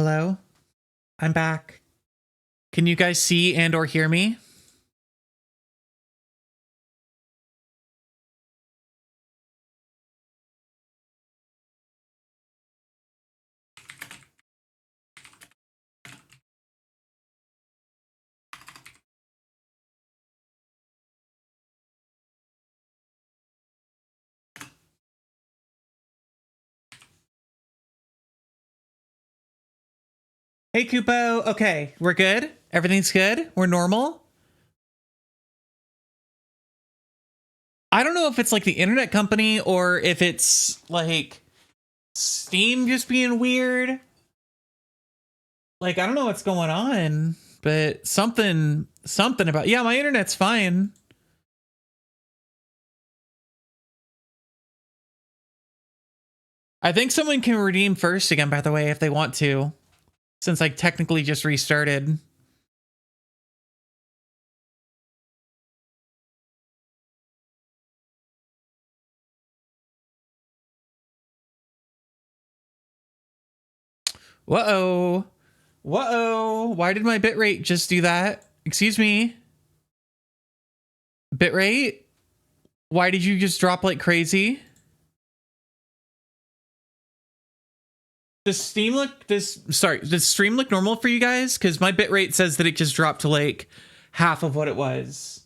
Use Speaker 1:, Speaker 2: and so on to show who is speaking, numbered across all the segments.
Speaker 1: Hello? I'm back. Can you guys see and or hear me? Hey, Kupo. Okay, we're good? Everything's good? We're normal? I don't know if it's like the internet company or if it's like Steam just being weird. Like, I don't know what's going on, but something about, yeah, my internet's fine. I think someone can redeem first again, by the way, if they want to, since I technically just restarted. Whoa. Whoa. Why did my bitrate just do that? Excuse me. Bitrate? Why did you just drop like crazy? Does stream look normal for you guys? Because my bitrate says that it just dropped to like half of what it was.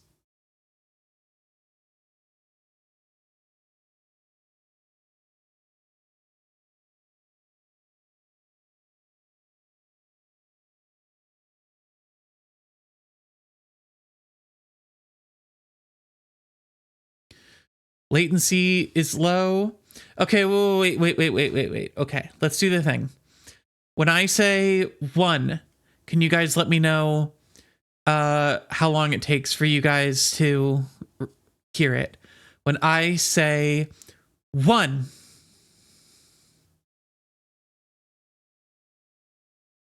Speaker 1: Latency is low. Okay, wait. Okay, let's do the thing. When I say 1, can you guys let me know how long it takes for you guys to hear it? When I say 1.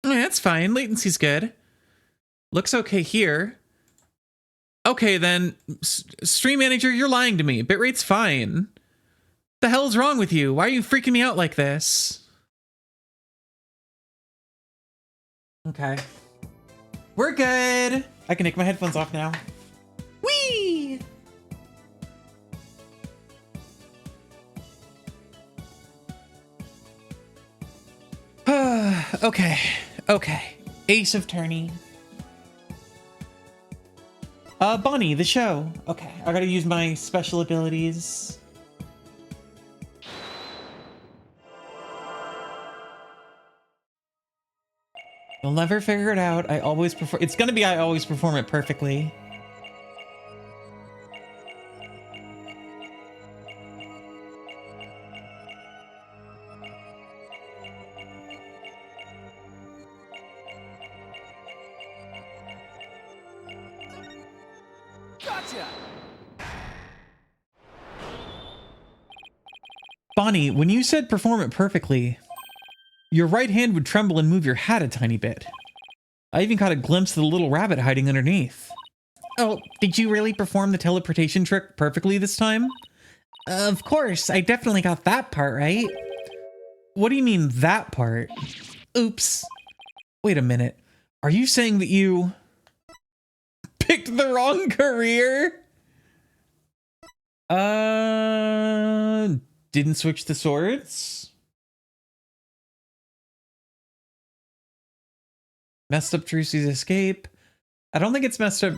Speaker 1: That's fine. Latency's good. Looks okay here. Okay, then, Stream Manager, you're lying to me. Bitrate's fine. The hell is wrong with you? Why are you freaking me out like this? Okay. We're good. I can take my headphones off now. Whee! Okay. Ace of Tourney. Bonnie, the show. Okay, I gotta use my special abilities. You'll never figure it out. I always perform. It's gonna be I always perform it perfectly. Gotcha. Bonnie, when you said perform it perfectly, your right hand would tremble and move your hat a tiny bit. I even caught a glimpse of the little rabbit hiding underneath. Oh, did you really perform the teleportation trick perfectly this time? Of course, I definitely got that part right. What do you mean, that part? Oops. Wait a minute. Are you saying that you picked the wrong career? Didn't switch the swords? Messed up Trucy's escape. I don't think it's messed up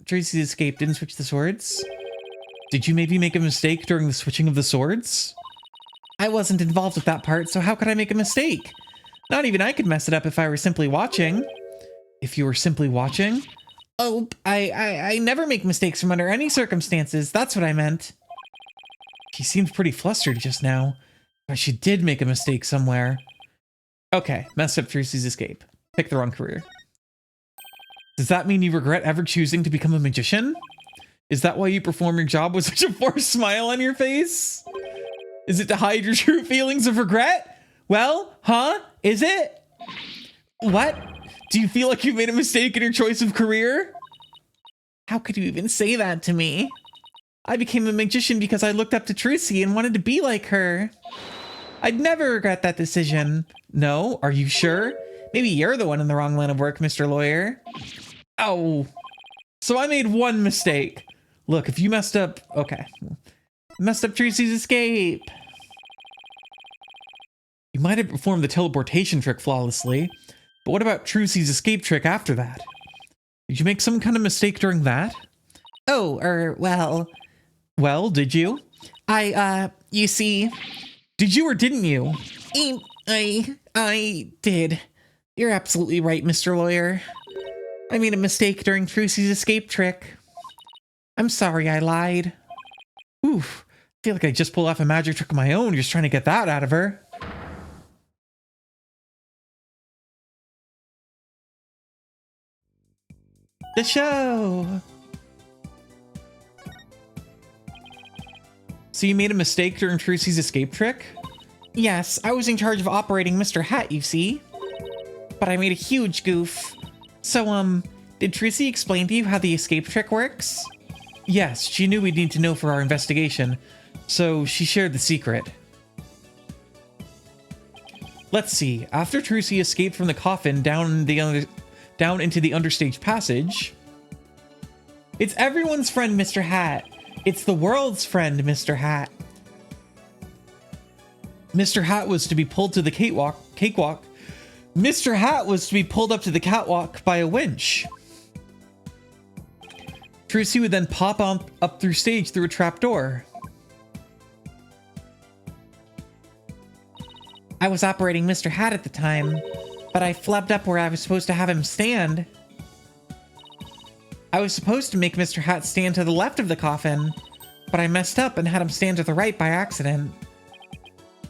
Speaker 1: Trucy's escape. Didn't switch the swords. Did you maybe make a mistake during the switching of the swords? I wasn't involved with that part, so how could I make a mistake? Not even I could mess it up if I were simply watching. If you were simply watching? Oh, I never make mistakes from under any circumstances. That's what I meant. She seemed pretty flustered just now, but she did make a mistake somewhere. Okay, messed up Trucy's escape. Pick the wrong career. Does that mean you regret ever choosing to become a magician? Is that why you perform your job with such a forced smile on your face? Is it to hide your true feelings of regret? Well, huh? Is it? What? Do you feel like you've made a mistake in your choice of career? How could you even say that to me? I became a magician because I looked up to Trucy and wanted to be like her. I'd never regret that decision. No, are you sure? Maybe you're the one in the wrong line of work, Mr. Lawyer. Oh, so I made one mistake. Look, if you messed up, okay. Messed up Tracy's escape. You might have performed the teleportation trick flawlessly, but what about Trucy's escape trick after that? Did you make some kind of mistake during that? Oh, well... Well, did you?
Speaker 2: You see...
Speaker 1: Did you or didn't you?
Speaker 2: I did. You're absolutely right, Mr. Lawyer. I made a mistake during Trucy's escape trick. I'm sorry I lied.
Speaker 1: Oof. I feel like I just pulled off a magic trick of my own just trying to get that out of her. The show! So you made a mistake during Trucy's escape trick?
Speaker 2: Yes, I was in charge of operating Mr. Hat, you see. But I made a huge goof. So, did Trucy explain to you how the escape trick works?
Speaker 1: Yes, she knew we'd need to know for our investigation, so she shared the secret. Let's see, after Trucy escaped from the coffin down into the understage passage... It's everyone's friend, Mr. Hat. It's the world's friend, Mr. Hat. Mr. Hat was to be pulled to the cakewalk. Mr. Hat was to be pulled up to the catwalk by a winch. Trucy would then pop up through stage through a trapdoor.
Speaker 2: I was operating Mr. Hat at the time, but I flubbed up where I was supposed to have him stand. I was supposed to make Mr. Hat stand to the left of the coffin, but I messed up and had him stand to the right by accident.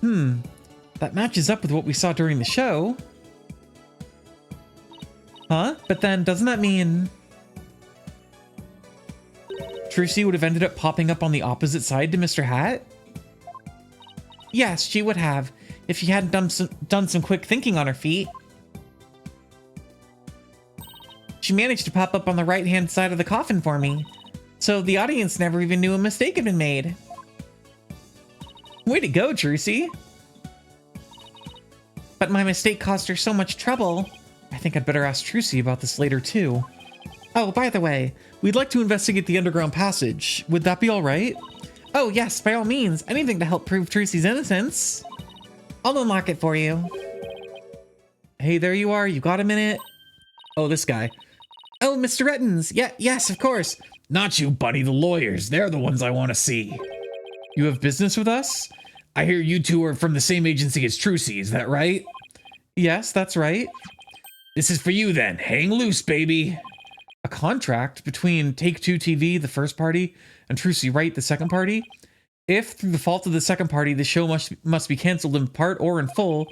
Speaker 1: That matches up with what we saw during the show. Huh? But then, doesn't that mean... Trucy would have ended up popping up on the opposite side to Mr. Hat?
Speaker 2: Yes, she would have, if she hadn't done some quick thinking on her feet. She managed to pop up on the right-hand side of the coffin for me, so the audience never even knew a mistake had been made.
Speaker 1: Way to go, Trucy!
Speaker 2: But my mistake caused her so much trouble.
Speaker 1: I think I'd better ask Trucy about this later, too.
Speaker 2: Oh, by the way,
Speaker 1: we'd like to investigate the underground passage. Would that be alright?
Speaker 2: Oh yes, by all means, anything to help prove Trucy's innocence. I'll unlock it for you.
Speaker 1: Hey, there you are. You got a minute? Oh, this guy.
Speaker 2: Oh, Mr. Rettens. Yes, of course.
Speaker 3: Not you, buddy. The lawyers. They're the ones I want to see.
Speaker 1: You have business with us?
Speaker 3: I hear you two are from the same agency as Trucy. Is that right?
Speaker 1: Yes, that's right.
Speaker 3: This is for you then. Hang loose, baby.
Speaker 1: A contract between Take-Two TV, the first party, and Trucy Wright, the second party? If, through the fault of the second party, the show must be cancelled in part or in full,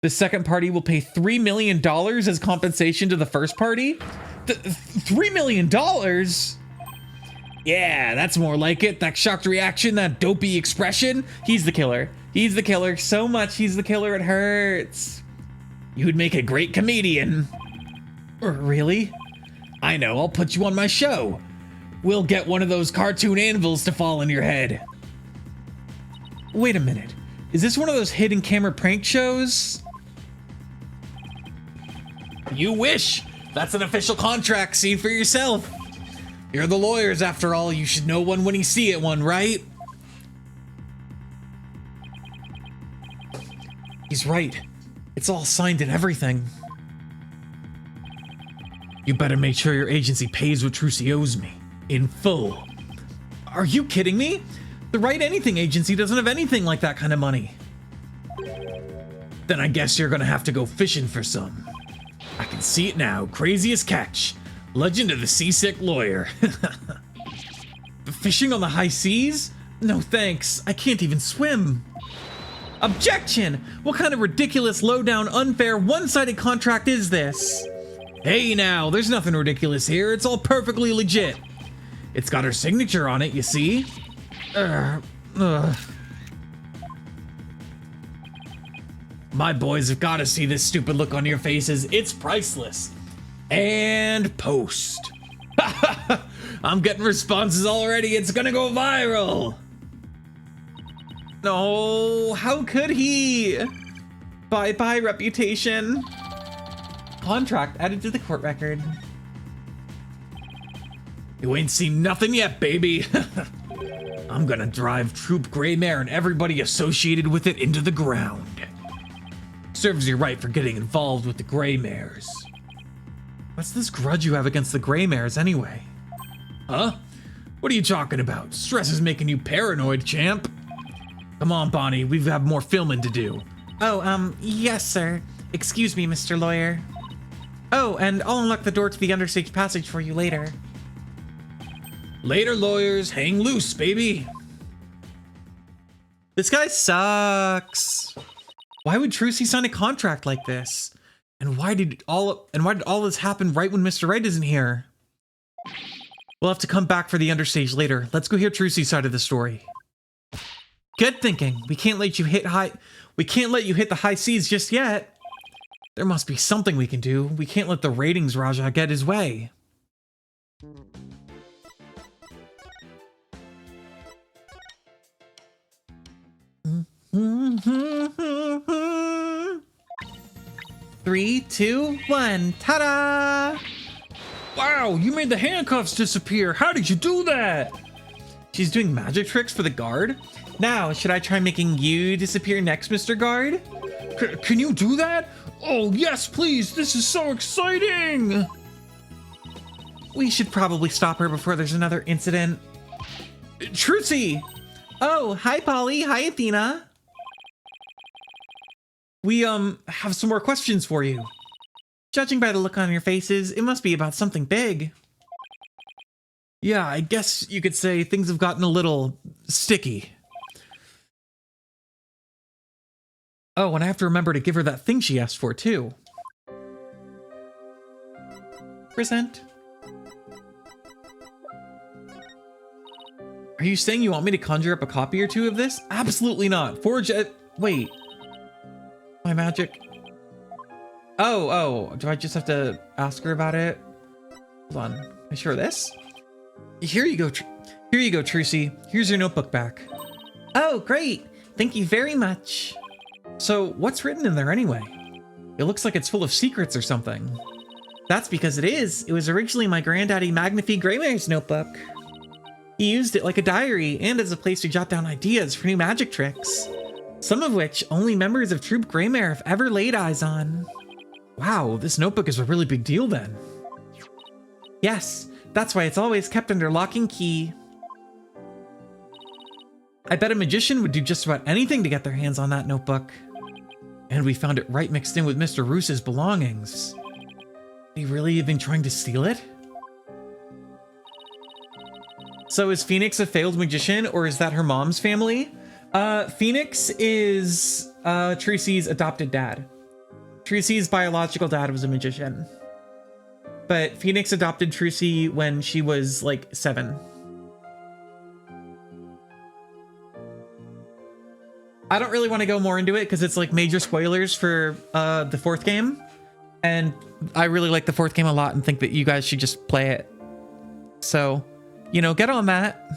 Speaker 1: the second party will pay $3 million as compensation to the first party? $3 million?
Speaker 3: Yeah, that's more like it. That shocked reaction, that dopey expression.
Speaker 1: He's the killer. He's the killer. So much he's the killer, it hurts.
Speaker 3: You'd make a great comedian.
Speaker 1: Really?
Speaker 3: I know, I'll put you on my show. We'll get one of those cartoon anvils to fall in your head.
Speaker 1: Wait a minute. Is this one of those hidden camera prank shows?
Speaker 3: You wish. That's an official contract. See for yourself. You're the lawyers, after all. You should know one when you see it one, right?
Speaker 1: He's right. It's all signed and everything.
Speaker 3: You better make sure your agency pays what Trucy owes me. In full.
Speaker 1: Are you kidding me? The Write Anything agency doesn't have anything like that kind of money.
Speaker 3: Then I guess you're gonna have to go fishing for some. I can see it now. Craziest catch. Legend of the Seasick Lawyer.
Speaker 1: Fishing on the high seas? No thanks. I can't even swim. Objection! What kind of ridiculous, low-down, unfair, one-sided contract is this?
Speaker 3: Hey now, there's nothing ridiculous here. It's all perfectly legit. It's got her signature on it, you see? My boys have got to see this stupid look on your faces. It's priceless. And post. I'm getting responses already. It's gonna go viral.
Speaker 1: No, how could he? Bye-bye, reputation. contract added to the court record.
Speaker 3: You ain't seen nothing yet, baby. I'm gonna drive Troop Greymare and everybody associated with it into the ground. Serves you right for getting involved with the Greymares.
Speaker 1: What's this grudge you have against the Greymares anyway?
Speaker 3: Huh? What are you talking about? Stress is making you paranoid, champ. Come on, Bonnie, we have more filming to do.
Speaker 2: Oh, yes, sir. Excuse me, Mr. Lawyer. Oh, and I'll unlock the door to the understage passage for you later.
Speaker 3: Later, lawyers, hang loose, baby.
Speaker 1: This guy sucks. Why would Trucy sign a contract like this? And why did all this happen right when Mr. Right isn't here? We'll have to come back for the understage later. Let's go hear Trucy's side of the story. Good thinking. We can't let you hit the high seas just yet. There must be something we can do. We can't let the ratings Raja get his way. Three, two, one, ta-da!
Speaker 3: Wow, you made the handcuffs disappear. How did you do that?
Speaker 1: She's doing magic tricks for the guard? Now, should I try making you disappear next, Mr. Guard?
Speaker 3: Can you do that? Oh, yes, please. This is so exciting.
Speaker 1: We should probably stop her before there's another incident. Trucy! Oh, hi, Polly. Hi, Athena. We, have some more questions for you. Judging by the look on your faces, it must be about something big. Yeah, I guess you could say things have gotten a little sticky. Oh, and I have to remember to give her that thing she asked for, too. Present. Are you saying you want me to conjure up a copy or two of this? Absolutely not. Forge it. Wait. My magic. Oh, do I just have to ask her about it? Hold on. Am I sure of this? Here you go, Trucy. Here's your notebook back. Oh, great. Thank you very much. So, what's written in there anyway? It looks like it's full of secrets or something. That's because it is. It was originally my granddaddy Magnifi Greymare's notebook. He used it like a diary and as a place to jot down ideas for new magic tricks. Some of which only members of Troop Greymare have ever laid eyes on. Wow, this notebook is a really big deal then. Yes, that's why it's always kept under lock and key. I bet a magician would do just about anything to get their hands on that notebook. And we found it right mixed in with Mr. Roos's belongings. Are you really even trying to steal it? So is Phoenix a failed magician, or is that her mom's family? Phoenix is Trucy's adopted dad. Trucy's biological dad was a magician. But Phoenix adopted Trucy when she was like 7. I don't really want to go more into it because it's like major spoilers for the 4th game. And I really like the 4th game a lot and think that you guys should just play it. So, you know, get on that.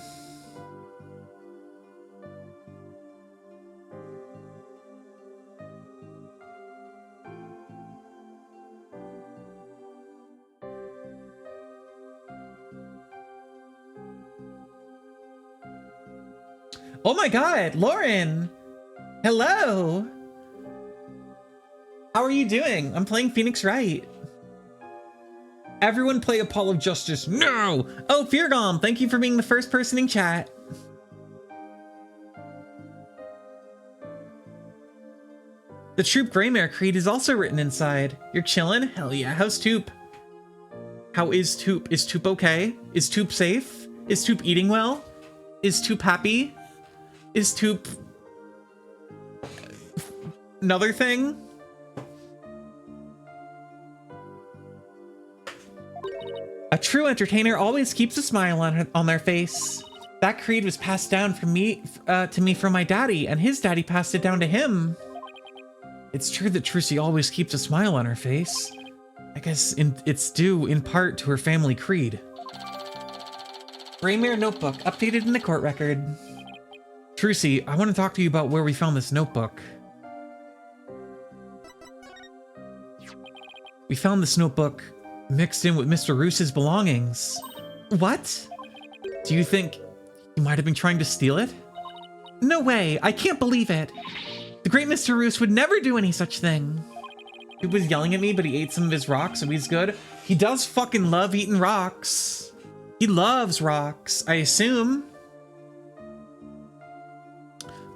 Speaker 1: Oh my god, Lauren! Hello! How are you doing? I'm playing Phoenix Wright. Everyone play Apollo Justice now! Oh, Feargom, thank you for being the first person in chat. The Troop Greymare Creed is also written inside. You're chillin'? Hell yeah. How's Toop? How is Toop? Is Toop okay? Is Toop safe? Is Toop eating well? Is Toop happy? Is Toop another thing? A true entertainer always keeps a smile on their face. That creed was passed down from me to me from my daddy, and his daddy passed it down to him. It's true that Trucy always keeps a smile on her face. I guess it's due in part to her family creed. Greymare notebook updated in the court record. Trucy, I want to talk to you about where we found this notebook. We found this notebook mixed in with Mr. Roos's belongings. What? Do you think he might have been trying to steal it? No way, I can't believe it. The great Mr. Roos would never do any such thing. He was yelling at me, but he ate some of his rocks, so he's good. He does fucking love eating rocks. He loves rocks, I assume.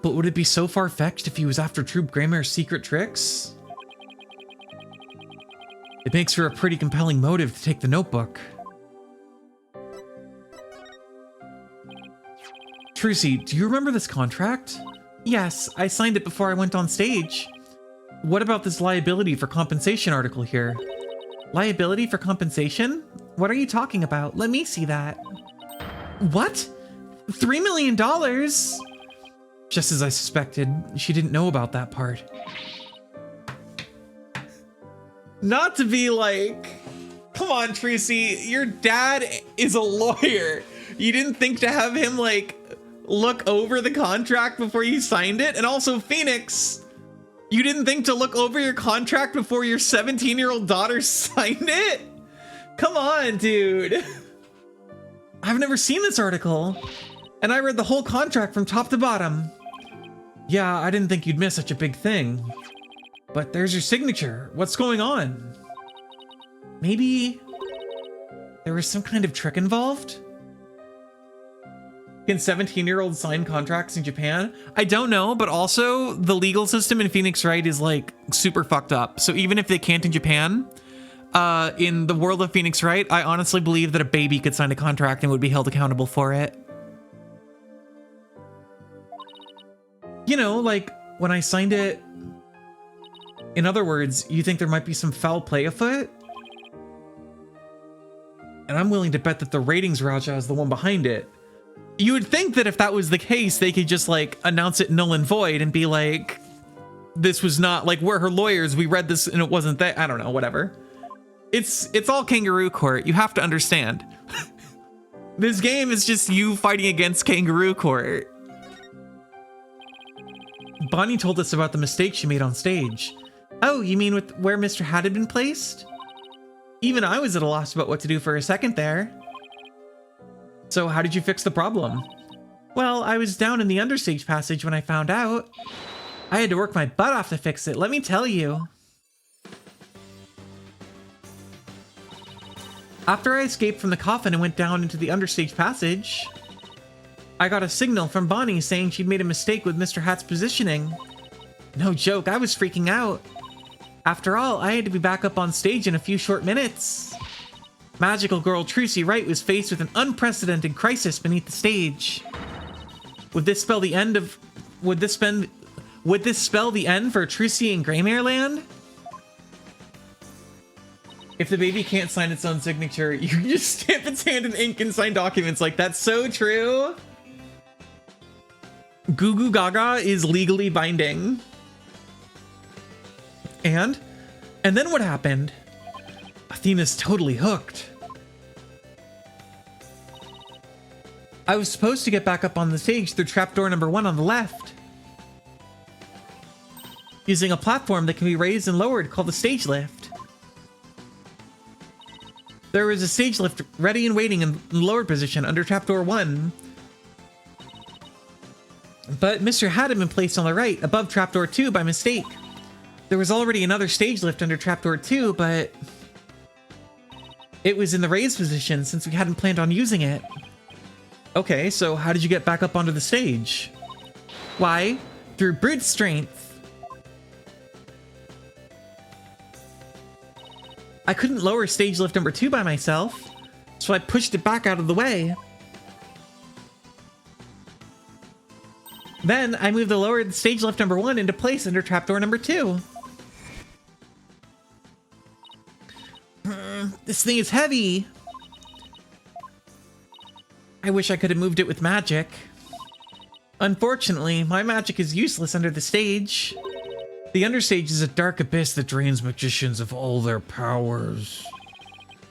Speaker 1: But would it be so far-fetched if he was after Troop Greymare's secret tricks? It makes for a pretty compelling motive to take the notebook. Trucy, do you remember this contract? Yes, I signed it before I went on stage. What about this liability for compensation article here? Liability for compensation? What are you talking about? Let me see that. What? $3 million? Just as I suspected, she didn't know about that part. Not to be like, come on, Trucy, your dad is a lawyer. You didn't think to have him like look over the contract before you signed it? And also Phoenix, you didn't think to look over your contract before your 17-year-old daughter signed it? Come on, dude. I've never seen this article, and I read the whole contract from top to bottom. Yeah, I didn't think you'd miss such a big thing. But there's your signature. What's going on? Maybe there was some kind of trick involved? Can 17-year-olds sign contracts in Japan? I don't know, but also the legal system in Phoenix Wright is like super fucked up. So even if they can't in Japan, in the world of Phoenix Wright, I honestly believe that a baby could sign a contract and would be held accountable for it. You know, like when I signed it. In other words, you think there might be some foul play afoot? And I'm willing to bet that the ratings Raja is the one behind it. You would think that if that was the case, they could just like announce it null and void and be like, this was not like, we're her lawyers, we read this and it wasn't that. I don't know, whatever. It's all kangaroo court. You have to understand. This game is just you fighting against kangaroo court. Bonnie told us about the mistake she made on stage. Oh, you mean with where Mr. Hat had been placed? Even I was at a loss about what to do for a second there. So how did you fix the problem? Well, I was down in the understage passage when I found out. I had to work my butt off to fix it, let me tell you. After I escaped from the coffin and went down into the understage passage, I got a signal from Bonnie saying she'd made a mistake with Mr. Hat's positioning. No joke, I was freaking out. After all, I had to be back up on stage in a few short minutes. Magical girl Trucy Wright was faced with an unprecedented crisis beneath the stage. Would this spell the end of... Would this spell the end for Trucy and Greymare Land? If the baby can't sign its own signature, you can just stamp its hand in ink and sign documents. Like, that's so true. Goo Goo Gaga is legally binding. And then what happened? Athena's totally hooked. I was supposed to get back up on the stage through trapdoor number 1 on the left, using a platform that can be raised and lowered called the stage lift. There was a stage lift ready and waiting in lowered position under trapdoor 1. But Mr. Hat had been placed on the right above trapdoor 2 by mistake. There was already another stage lift under trapdoor 2, but it was in the raised position since we hadn't planned on using it. Okay, so how did you get back up onto the stage? Why? Through brute strength. I couldn't lower stage lift number 2 by myself, so I pushed it back out of the way. Then I moved the lowered stage lift number 1 into place under trapdoor number 2. This thing is heavy. I wish I could have moved it with magic. Unfortunately, my magic is useless under the stage. The understage is a dark abyss that drains magicians of all their powers.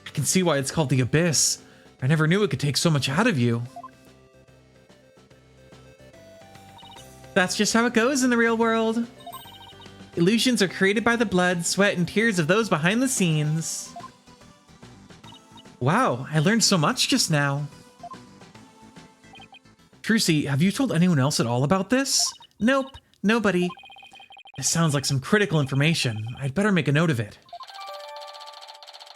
Speaker 1: I can see why it's called the Abyss. I never knew it could take so much out of you. That's just how it goes in the real world. Illusions are created by the blood, sweat, and tears of those behind the scenes. Wow, I learned so much just now. Trucy, have you told anyone else at all about this? Nope, nobody. This sounds like some critical information. I'd better make a note of it.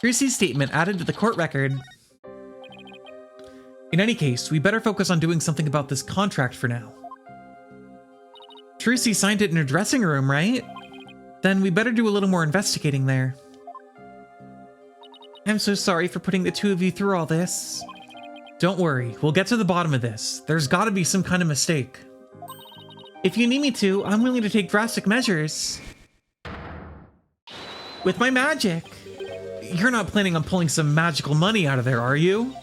Speaker 1: Trucy's statement added to the court record. In any case, we better focus on doing something about this contract for now. Trucy signed it in her dressing room, right? Then we better do a little more investigating there. I'm so sorry for putting the two of you through all this. Don't worry, we'll get to the bottom of this. There's gotta be some kind of mistake. If you need me to, I'm willing to take drastic measures. With my magic. You're not planning on pulling some magical money out of there, are you?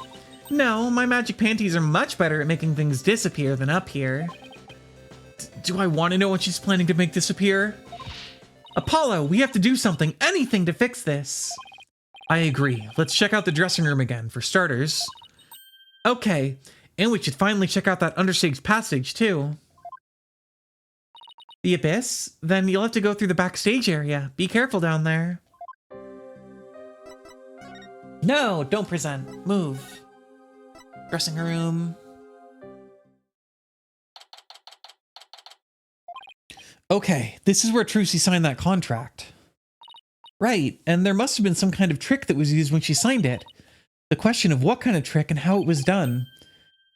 Speaker 1: No, my magic panties are much better at making things disappear than up here. Do I want to know what she's planning to make disappear? Apollo, we have to do something, anything to fix this. I agree. Let's check out the dressing room again, for starters. Okay, and we should finally check out that understage passage, too. The abyss? Then you'll have to go through the backstage area. Be careful down there. No, don't present. Move. Dressing room. Okay, this is where Trucy signed that contract. Right, and there must have been some kind of trick that was used when she signed it. The question of what kind of trick and how it was done.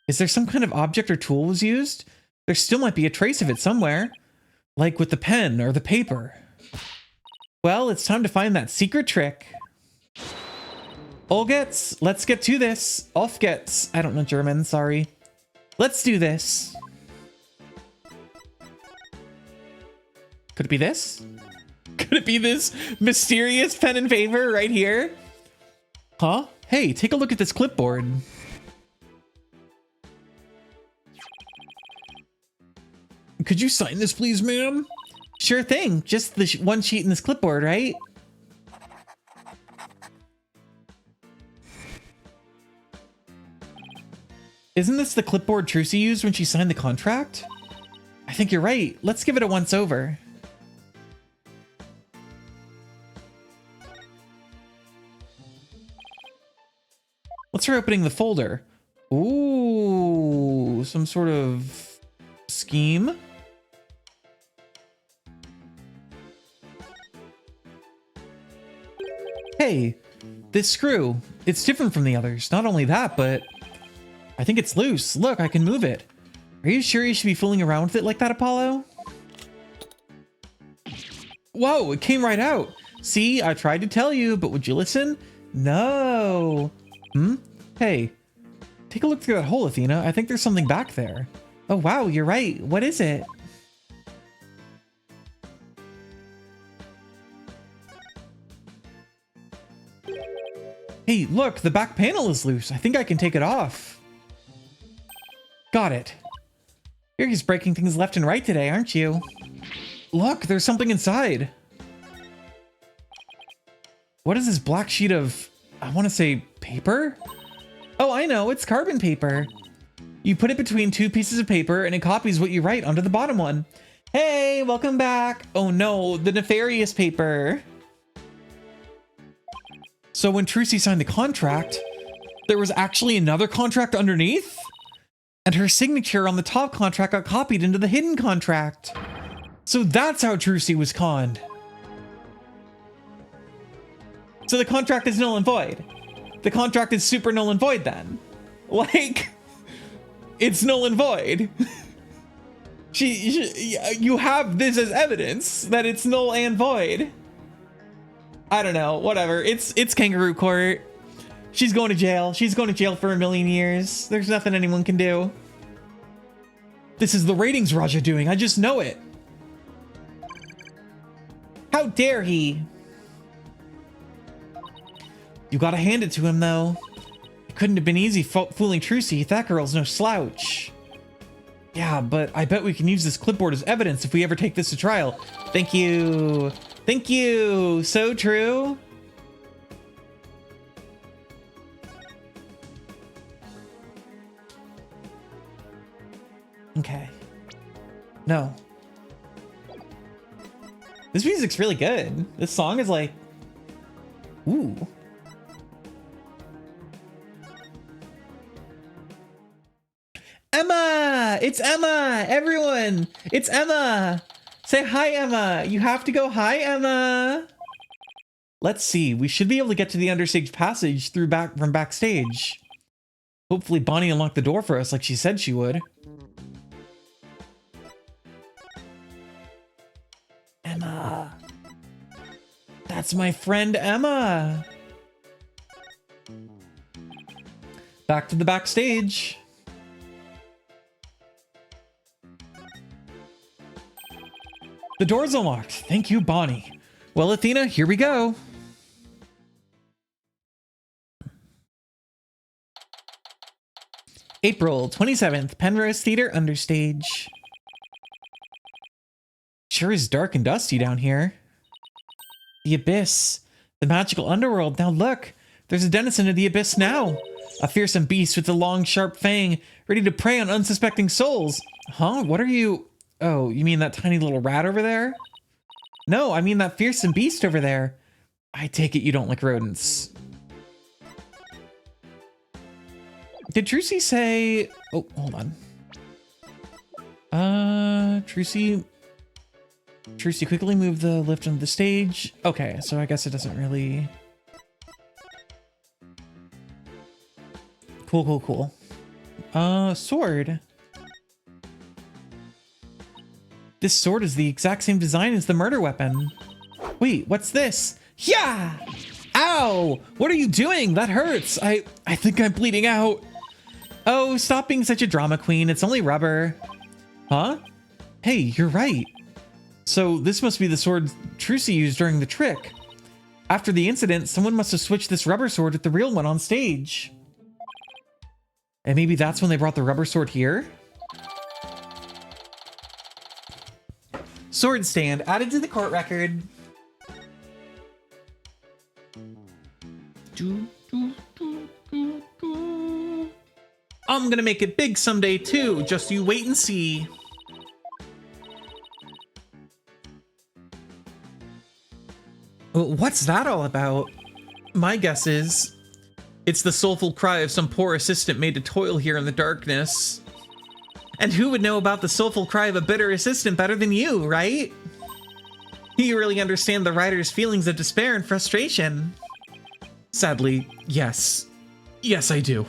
Speaker 1: Is there some kind of object or tool was used? There still might be a trace of it somewhere. Like with the pen or the paper. Well, it's time to find that secret trick. Olgetz, let's get to this. Aufgetz, I don't know German, sorry. Let's do this. Could it be this? Could it be this mysterious pen and paper right here? Huh? Hey, take a look at this clipboard. Could you sign this, please, ma'am? Sure thing. Just the one sheet in this clipboard, right? Isn't this the clipboard Trucy used when she signed the contract? I think you're right. Let's give it a once over. Let's try opening the folder. Ooh, some sort of scheme. Hey, this screw, it's different from the others. Not only that, but I think it's loose. Look, I can move it. Are you sure you should be fooling around with it like that, Apollo? Whoa, it came right out. See, I tried to tell you, but would you listen? No. Hey, take a look through that hole, Athena. I think there's something back there. Oh, wow, you're right. What is it? Hey, look, the back panel is loose. I think I can take it off. Got it. You're just breaking things left and right today, aren't you? Look, there's something inside. What is this black sheet of, I want to say, paper? Oh, I know, it's carbon paper. You put it between two pieces of paper and it copies what you write onto the bottom one. Hey, welcome back. Oh no, the nefarious paper. So when Trucy signed the contract, there was actually another contract underneath? And her signature on the top contract got copied into the hidden contract. So that's how Trucy was conned. So the contract is null and void. The contract is super null and void then. Like, it's null and void. You have this as evidence that it's null and void. I don't know, whatever. It's Kangaroo Court. She's going to jail. She's going to jail for 1,000,000 years. There's nothing anyone can do. This is the ratings Raja doing. I just know it. How dare he? You gotta hand it to him, though. It couldn't have been easy fooling Trucy. That girl's no slouch. Yeah, but I bet we can use this clipboard as evidence if we ever take this to trial. Thank you. Thank you. So true. Okay. No. This music's really good. This song is like, ooh. Emma! It's Emma! Everyone! It's Emma! Say hi, Emma! You have to go hi, Emma! Let's see. We should be able to get to the understage passage from backstage. Hopefully Bonnie unlocked the door for us like she said she would. Emma. That's my friend Emma. Back to the backstage. The door's unlocked. Thank you, Bonnie. Well, Athena, here we go. April 27th, Penrose Theater Understage. Sure is dark and dusty down here. The Abyss. The magical underworld. Now look, there's a denizen of the Abyss now. A fearsome beast with a long, sharp fang, ready to prey on unsuspecting souls. Huh? What are you... Oh, you mean that tiny little rat over there? No, I mean that fearsome beast over there. I take it you don't like rodents. Did Trucy say... Oh, hold on. Trucy quickly moved the lift onto the stage. Okay, so I guess it doesn't really... Cool. Sword. This sword is the exact same design as the murder weapon. Wait, what's this? Yeah! Ow! What are you doing? That hurts. I think I'm bleeding out. Oh, stop being such a drama queen. It's only rubber. Huh? Hey, you're right. So this must be the sword Trucy used during the trick. After the incident, someone must have switched this rubber sword with the real one on stage. And maybe that's when they brought the rubber sword here? Sword stand added to the court record. I'm gonna make it big someday too. Just you wait and see. What's that all about? My guess is it's the soulful cry of some poor assistant made to toil here in the darkness. And who would know about the soulful cry of a bitter assistant better than you, right? You really understand the writer's feelings of despair and frustration. Sadly, yes. Yes, I do.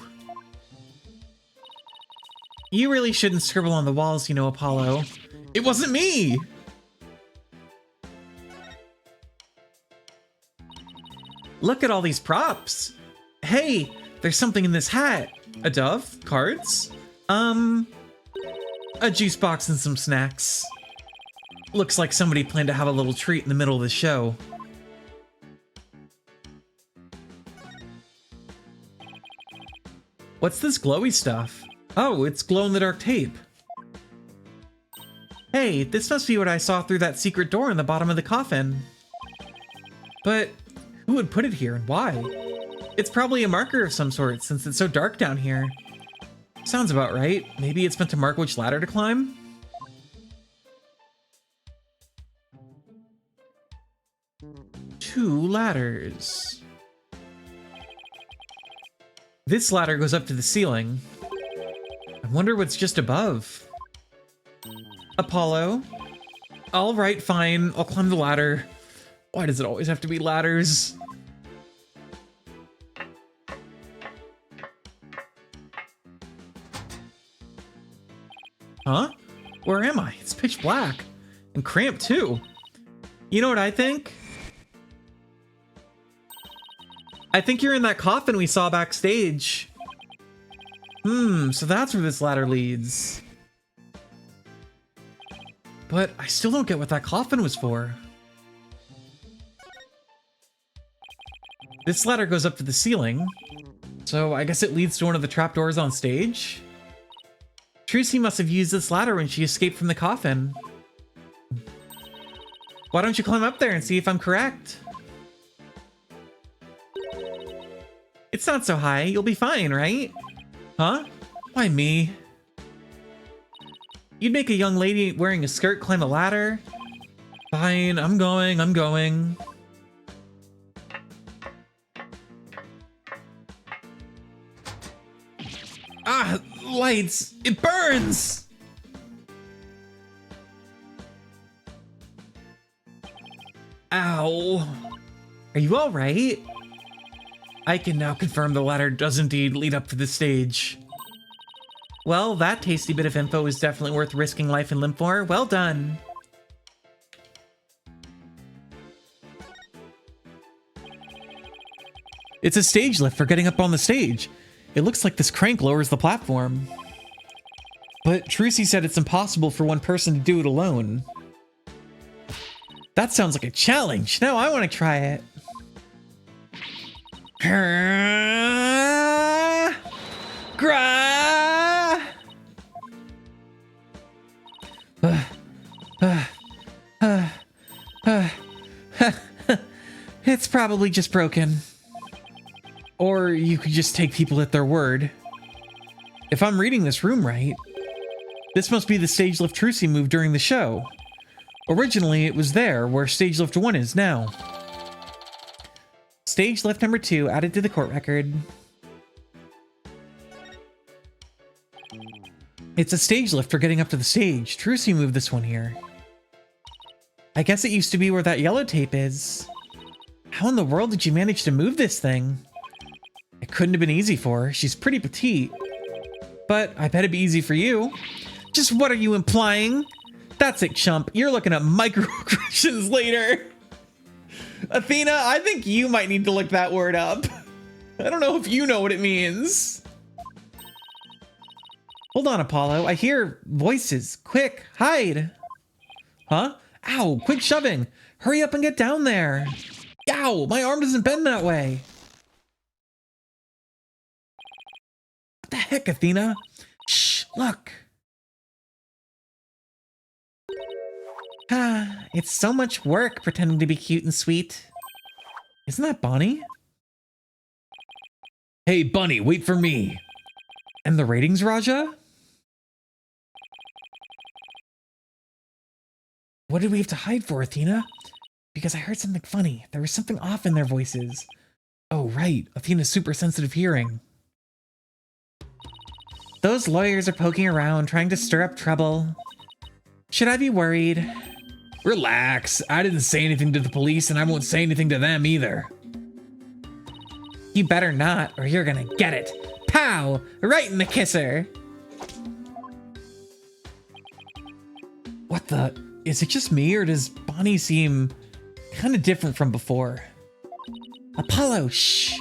Speaker 1: You really shouldn't scribble on the walls, you know, Apollo. It wasn't me! Look at all these props. Hey, there's something in this hat. A dove? Cards? A juice box and some snacks. Looks like somebody planned to have a little treat in the middle of the show. What's this glowy stuff? Oh, it's glow-in-the-dark tape. Hey, this must be what I saw through that secret door in the bottom of the coffin. But who would put it here and why? It's probably a marker of some sort since it's so dark down here. Sounds about right. Maybe it's meant to mark which ladder to climb? Two ladders. This ladder goes up to the ceiling. I wonder what's just above. Apollo? All right, fine. I'll climb the ladder. Why does it always have to be ladders? Huh? Where am I? It's pitch black. And cramped, too. You know what I think? I think you're in that coffin we saw backstage. So that's where this ladder leads. But I still don't get what that coffin was for. This ladder goes up to the ceiling, so I guess it leads to one of the trapdoors on stage. Trucy must have used this ladder when she escaped from the coffin. Why don't you climb up there and see if I'm correct? It's not so high, you'll be fine, right? Huh? Why me? You'd make a young lady wearing a skirt climb a ladder? Fine, I'm going. Ah, lights! It burns! Ow. Are you alright? I can now confirm the ladder does indeed lead up to the stage. Well, that tasty bit of info is definitely worth risking life and limb for. Well done. It's a stage lift for getting up on the stage. It looks like this crank lowers the platform. But Trucy said it's impossible for one person to do it alone. That sounds like a challenge. Now I want to try it. It's probably just broken. Or you could just take people at their word. If I'm reading this room right, this must be the stage lift Trucy moved during the show. Originally, it was there where stage lift 1 is now. Stage lift number 2 added to the court record. It's a stage lift for getting up to the stage. Trucy moved this one here. I guess it used to be where that yellow tape is. How in the world did you manage to move this thing? It couldn't have been easy for her. She's pretty petite. But I bet it'd be easy for you. Just what are you implying? That's it, chump. You're looking at microaggressions later. Athena, I think you might need to look that word up. I don't know if you know what it means. Hold on, Apollo. I hear voices. Quick, hide. Huh? Ow, quick shoving. Hurry up and get down there. Ow, my arm doesn't bend that way. What the heck, Athena? Shh, look. Ah, it's so much work pretending to be cute and sweet. Isn't that Bonnie?
Speaker 3: Hey, Bunny, wait for me.
Speaker 1: And the ratings, Raja? What did we have to hide for, Athena? Because I heard something funny. There was something off in their voices. Oh, right. Athena's super sensitive hearing. Those lawyers are poking around, trying to stir up trouble. Should I be worried?
Speaker 3: Relax. I didn't say anything to the police, and I won't say anything to them either.
Speaker 1: You better not, or you're gonna get it. Pow! Right in the kisser! What the? Is it just me, or does Bonnie seem kind of different from before? Apollo, shh!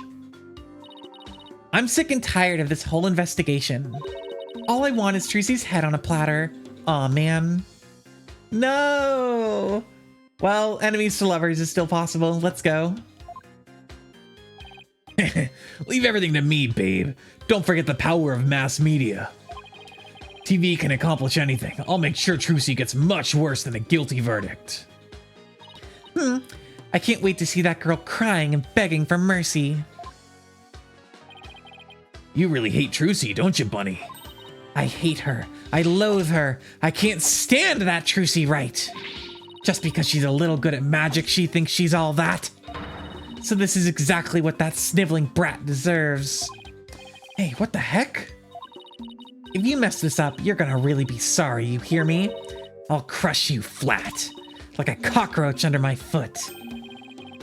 Speaker 1: I'm sick and tired of this whole investigation. All I want is Trucy's head on a platter. Aw, man. No! Well, enemies to lovers is still possible. Let's go.
Speaker 3: Leave everything to me, babe. Don't forget the power of mass media. TV can accomplish anything. I'll make sure Trucy gets much worse than a guilty verdict.
Speaker 1: I can't wait to see that girl crying and begging for mercy.
Speaker 3: You really hate Trucy, don't you, Bunny?
Speaker 1: I hate her. I loathe her. I can't stand that Trucy right. Just because she's a little good at magic, she thinks she's all that. So this is exactly what that sniveling brat deserves. Hey, what the heck? If you mess this up, you're gonna really be sorry, you hear me? I'll crush you flat, like a cockroach under my foot.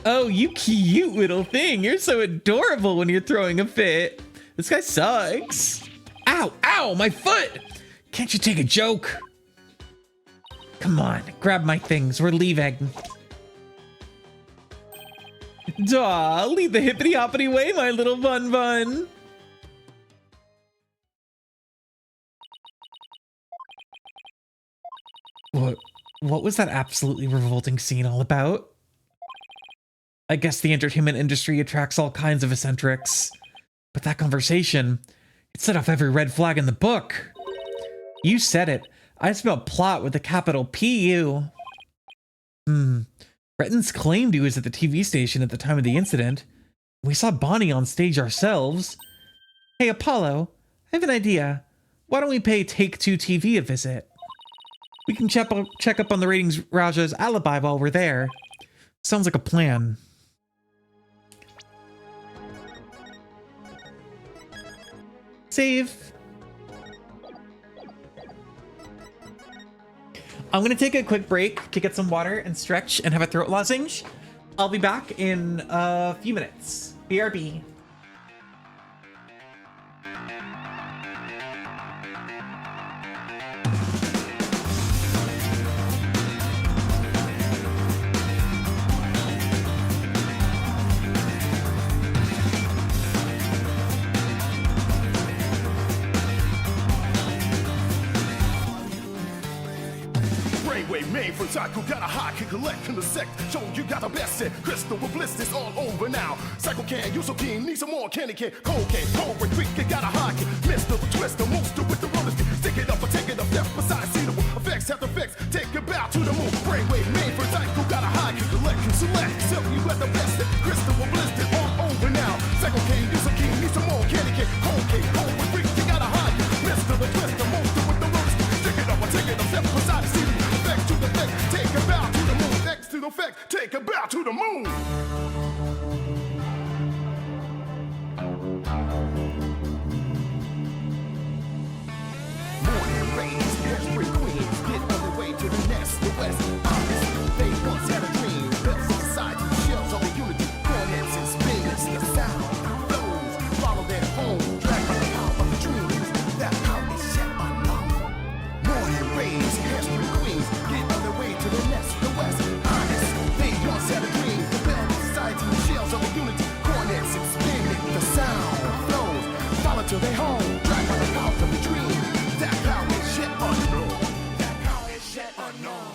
Speaker 1: Oh, you cute little thing. You're so adorable when you're throwing a fit. This guy sucks.
Speaker 3: Ow, ow, my foot! Can't you take a joke?
Speaker 1: Come on, grab my things. We're leaving. Daw, lead the hippity-hoppity way, my little bun-bun. What was that absolutely revolting scene all about? I guess the entertainment industry attracts all kinds of eccentrics. But that conversation, it set off every red flag in the book. You said it. I smell plot with a capital P-U. Retton's claimed he was at the TV station at the time of the incident. We saw Bonnie on stage ourselves. Hey, Apollo, I have an idea. Why don't we pay Take-Two TV a visit? We can check up on the ratings Raja's alibi while we're there. Sounds like a plan. Save. I'm gonna take a quick break to get some water and stretch and have a throat lozenge. I'll be back in a few minutes. BRB.
Speaker 4: Made from Psycho, got a high kick collect in the sect. Show you got the best set. Crystal with blisters all over now. Psycho can, you so keen, need some more candy cane. Cocaine, Cobra Creek, you got a high kick. Mister, Twister, Monster with the roller stick. Stick it up or take it up, left beside suitable. Effects after effects, take it bow to the moon. Brainwave made from Psycho, got a high kick collect and select. So you got the best set. Crystal with blisters all over now. Psycho can, you so keen, need some more candy cane. Cocaine, Cobra Creek, you got a high kick. Mister, Twister, Monster with the roller stick. Stick it up or take it up, left beside suitable. To the effect, take a bow to the moon. Next to the effect, take a bow to the moon. Morning rays, hairspray queens, get on their way to the nest, the west. Honest, they once had a dream. Built society, shells on the unity, cornets and spins. The sound flows, follow their home, dragged by the power of the dreams. That power is yet unknown. Morning rays, hairspray queens, get on their way to the nest, the west. Honest, they once had a dream. The bell society, shells of the unity, cornets and spinning. The sound flows, follow to their home, dragged by the power of the dream. That power is yet unknown. That power is yet unknown.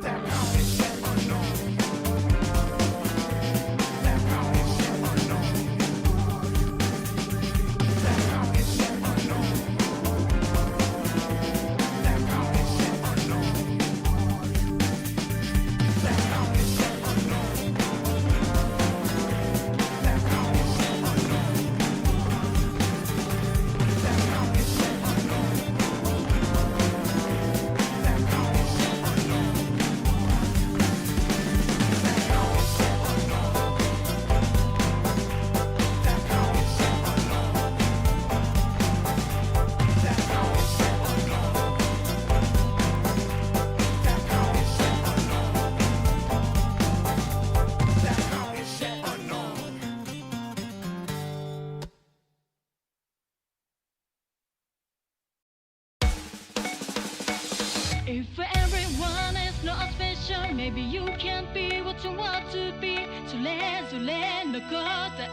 Speaker 4: That power is yet unknown. That power is yet unknown. That power is yet unknown. That power is yet unknown. That power is yet unknown. That power is yet unknown. That power is yet unknown. That power is yet unknown.
Speaker 5: If everyone is not special, maybe you can't be what you want to be. それぞれの答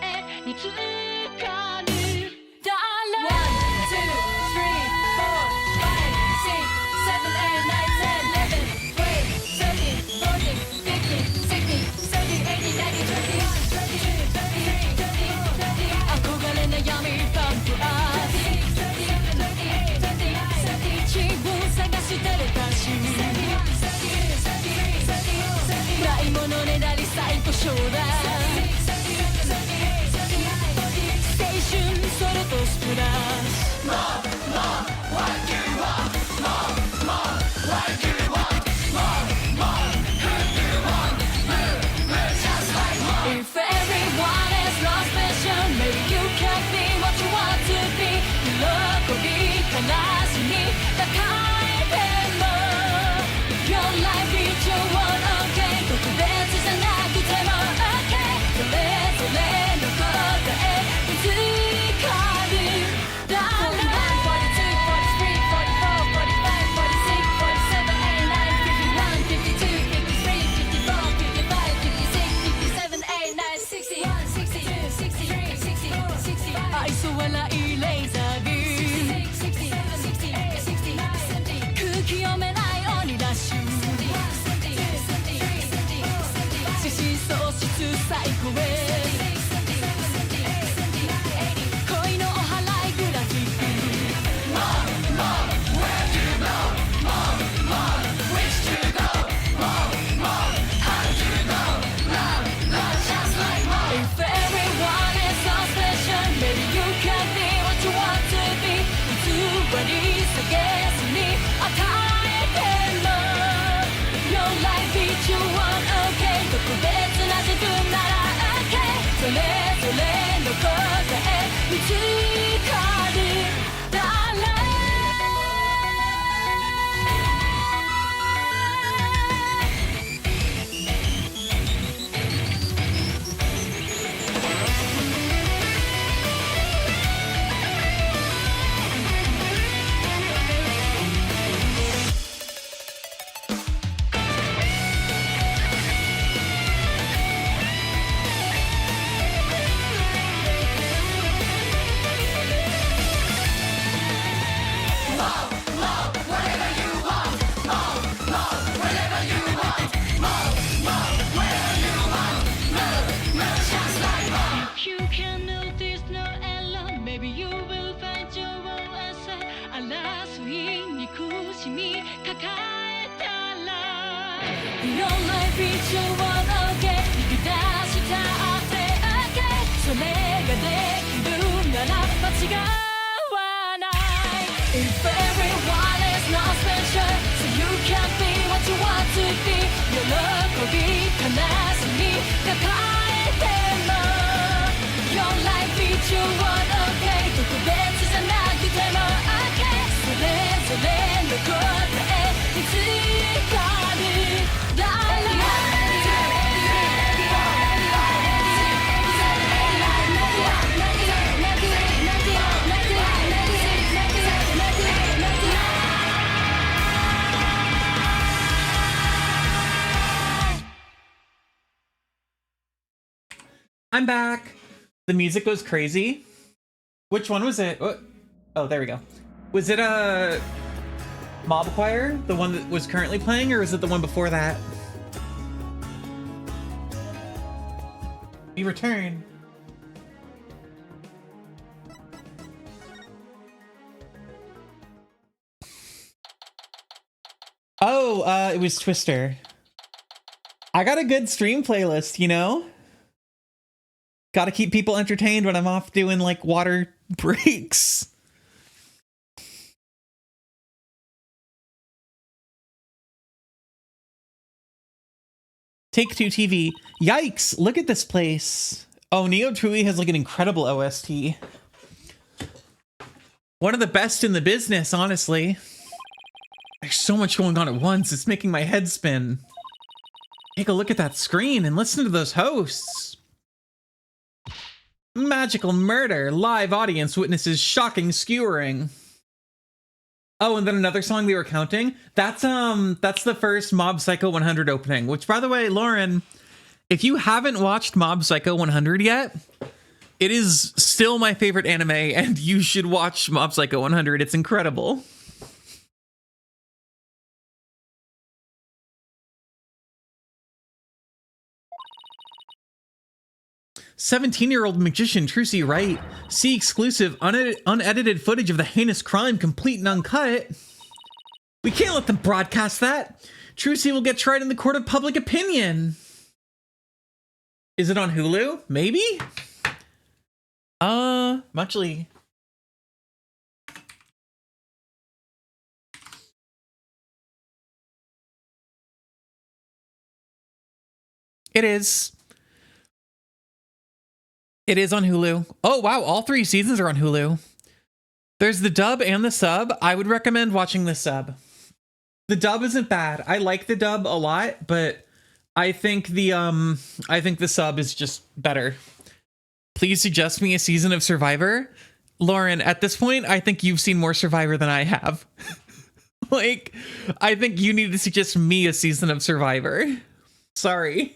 Speaker 5: えにつかる。1, 2, 3, 4, 5, 6, 7, 8, 9, 10, 11, 12, 13, 14, 15, 16, 17, 18, 19, 20, 21, 22, 23, 24, 25, 26, 27, 28, 29, 30. If everyone is not special, maybe you can't be what you want to be. 喜び悲しみ高いでも Your life is your one okay 特別じゃなくても okay それぞれの答え見つかる 41, 42, 43, 44, 45, 46, 47, 49, 51, 52, 53, 54, 55, 56, 57, 59, 60, 61, 62, 63, 64, 65愛想笑いレーザービーム空気読めない鬼ダッシュ獅子喪失サイコウェイ恋のお祓いグラフィックIf everyone is ぞれの答え見つかりだね
Speaker 6: You can notice no error. Maybe you will find your own answer. 争い憎しみ抱えたら
Speaker 5: Your life is your one okay 逃げ出したって okay それができるなら間違わない If everyone is not special So you can be what you want to be 喜び悲しみ抱えても Your life is your one okay 特別じゃなくても okay それぞれの答え見つかるだ
Speaker 1: I'm back. The music goes crazy. Which one was it? Oh, there we go. Was it a Mob Choir, the one that was currently playing, or was it the one before that? We return. Oh, it was Twister. I got a good stream playlist, you know? Gotta keep people entertained when I'm off doing, like, water breaks. Take-Two TV. Yikes! Look at this place. Oh, Neo truly has, like, an incredible OST. One of the best in the business, honestly. There's so much going on at once, it's making my head spin. Take a look at that screen and listen to those hosts. Magical murder, live audience witnesses shocking skewering. Oh, and then another song we were counting. That's the first Mob Psycho 100 opening, which, by the way, Lauren, if you haven't watched Mob Psycho 100 yet, it is still my favorite anime, and you should watch Mob Psycho 100. It's incredible. "17-year-old magician Trucy Wright. See exclusive unedited footage of the heinous crime, complete and uncut." We can't let them broadcast that. Trucy will get tried in the court of public opinion. Is it on Hulu? Maybe? Muchly. It is. It is on Hulu. Oh, wow. All 3 seasons are on Hulu. There's the dub and the sub. I would recommend watching the sub. The dub isn't bad. I like the dub a lot, but I think the sub is just better. Please suggest me a season of Survivor. Lauren, at this point, I think you've seen more Survivor than I have. Like, I think you need to suggest me a season of Survivor. Sorry.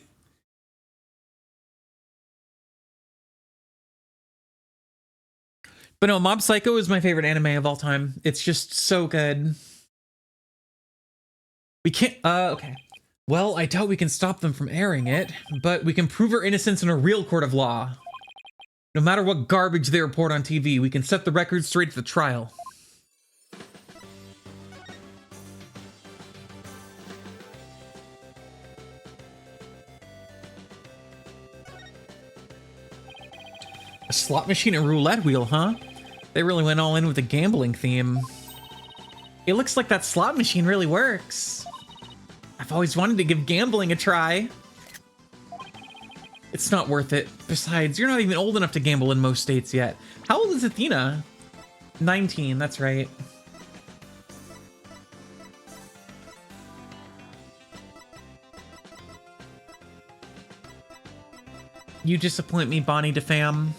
Speaker 1: But no, Mob Psycho is my favorite anime of all time. It's just so good. We can't, okay. Well, I doubt we can stop them from airing it, but we can prove her innocence in a real court of law. No matter what garbage they report on TV, we can set the record straight at the trial. A slot machine and roulette wheel, huh? They really went all in with the gambling theme. It looks like that slot machine really works. I've always wanted to give gambling a try. It It's not worth it. Besides, you're not even old enough to gamble in most states yet. How old is Athena? 19, that's right. You disappoint me, Bonnie DeFam.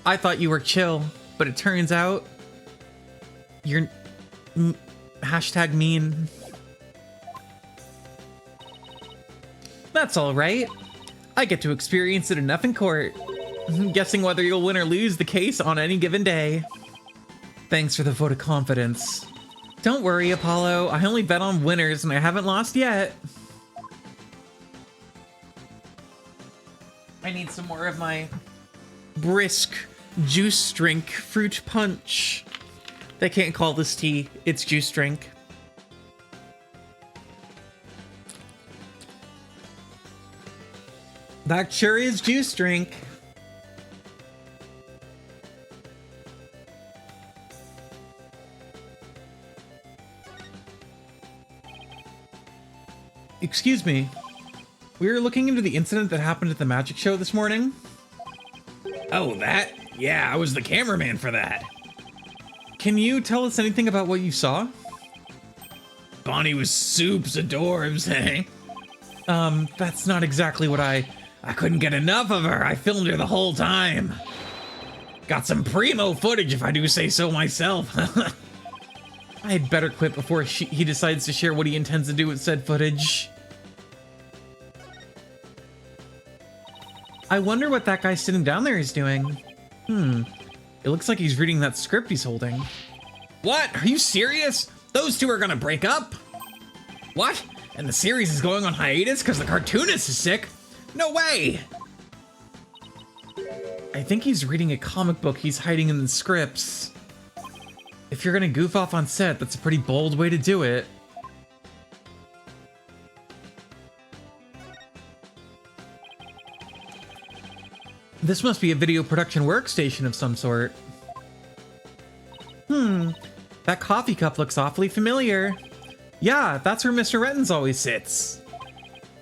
Speaker 1: I thought you were chill, but it turns out you're hashtag mean. That's all right. I get to experience it enough in court. Guessing whether you'll win or lose the case on any given day. Thanks for the vote of confidence. Don't worry, Apollo. I only bet on winners and I haven't lost yet. I need some more of my brisk juice drink fruit punch. They can't call this tea. It's juice drink. That sure is juice drink. Excuse me. We were looking into the incident that happened at the magic show this morning.
Speaker 3: Oh, that? Yeah, I was the cameraman for that.
Speaker 1: Can you tell us anything about what you saw?
Speaker 3: Bonnie was soups adorbs, eh?
Speaker 1: That's not exactly what I
Speaker 3: couldn't get enough of her. I filmed her the whole time. Got some primo footage, if I do say so myself.
Speaker 1: I had better quit before he decides to share what he intends to do with said footage. I wonder what that guy sitting down there is doing. It looks like he's reading that script he's holding.
Speaker 3: What? Are you serious? Those two are gonna break up? What? And the series is going on hiatus because the cartoonist is sick? No way!
Speaker 1: I think he's reading a comic book he's hiding in the scripts. If you're gonna goof off on set, that's a pretty bold way to do it. This must be a video production workstation of some sort. That coffee cup looks awfully familiar. Yeah, that's where Mr. Rettens always sits.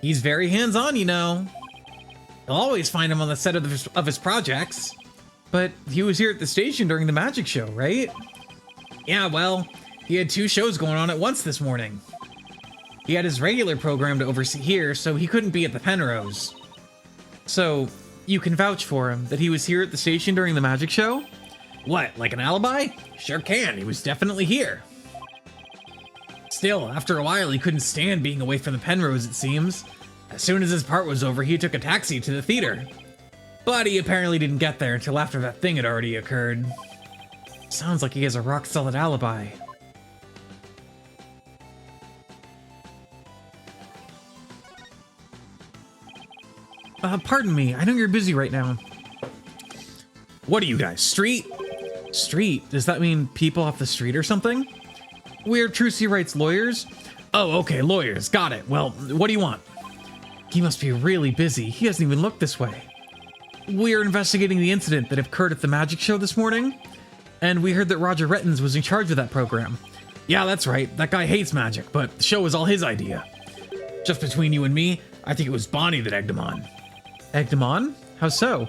Speaker 1: He's very hands-on, you know. You'll always find him on the set of his projects. But he was here at the station during the magic show, right?
Speaker 3: Yeah, well, he had 2 shows going on at once this morning.
Speaker 1: He had his regular program to oversee here, so he couldn't be at the Penrose. So, you can vouch for him that he was here at the station during the magic show?
Speaker 3: What, like an alibi? Sure can, he was definitely here. Still, after a while, he couldn't stand being away from the Penrose, it seems. As soon as his part was over, he took a taxi to the theater. But he apparently didn't get there until after that thing had already occurred.
Speaker 1: Sounds like he has a rock-solid alibi. Pardon me, I know you're busy right now.
Speaker 3: What are you guys, street?
Speaker 1: Street? Does that mean people off the street or something? We're Trucy Wright's lawyers.
Speaker 3: Oh, okay, lawyers, got it. Well, what do you want?
Speaker 1: He must be really busy. He hasn't even looked this way. We're investigating the incident that occurred at the magic show this morning, and we heard that Roger Rettens was in charge of that program.
Speaker 3: Yeah, that's right. That guy hates magic, but the show was all his idea. Just between you and me, I think it was Bonnie that egged him on.
Speaker 1: Egged him on? How so?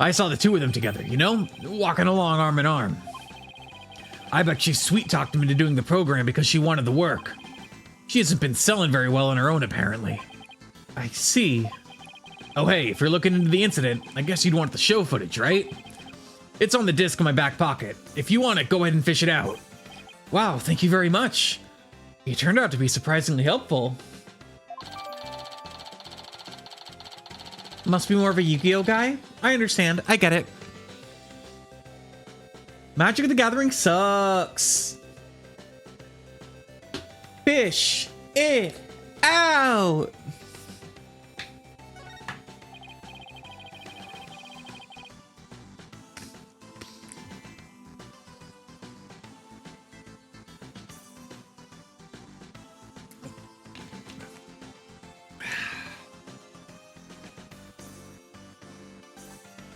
Speaker 3: I saw the 2 of them together, you know? Walking along arm in arm. I bet she sweet-talked him into doing the program because she wanted the work. She hasn't been selling very well on her own, apparently.
Speaker 1: I see.
Speaker 3: Oh hey, if you're looking into the incident, I guess you'd want the show footage, right? It's on the disc in my back pocket. If you want it, go ahead and fish it out.
Speaker 1: Wow, thank you very much. You turned out to be surprisingly helpful. Must be more of a Yu-Gi-Oh guy? I understand, I get it. Magic the Gathering sucks. Fish it out.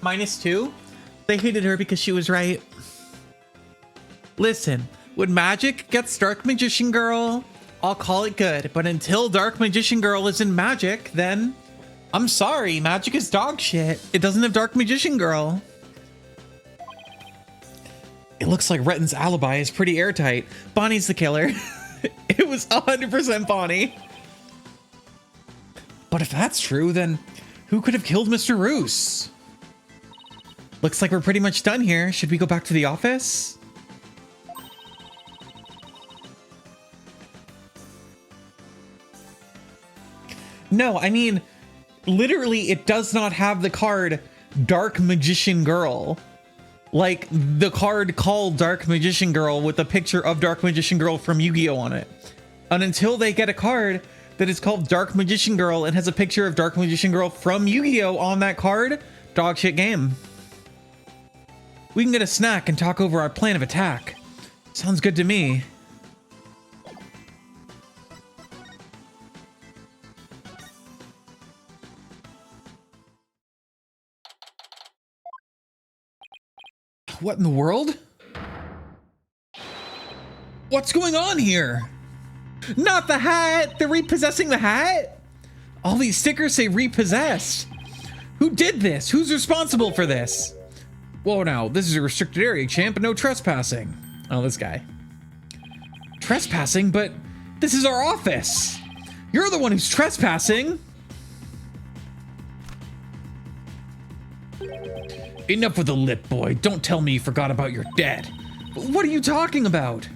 Speaker 1: -2? They hated her because she was right. Listen, when Magic gets Dark Magician Girl, I'll call it good. But until Dark Magician Girl is in Magic, then I'm sorry, magic is dog shit. It doesn't have Dark Magician Girl. It looks like Retten's alibi is pretty airtight. Bonnie's the killer. It was 100% Bonnie. But if that's true, then who could have killed Mr. Roos? Looks like we're pretty much done here. Should we go back to the office? No, I mean, literally, it does not have the card Dark Magician Girl. Like, the card called Dark Magician Girl with a picture of Dark Magician Girl from Yu-Gi-Oh! On it. And until they get a card that is called Dark Magician Girl and has a picture of Dark Magician Girl from Yu-Gi-Oh! On that card, dog shit game. We can get a snack and talk over our plan of attack. Sounds good to me. What in the world? What's going on here? Not the hat! They're repossessing the hat? All these stickers say repossessed. Who did this? Who's responsible for this? Whoa now, this is a restricted area, champ, and no trespassing. Oh, this guy. Trespassing? But this is our office. You're the one who's trespassing. Enough with the lip, boy. Don't tell me you forgot about your debt. What are you talking about?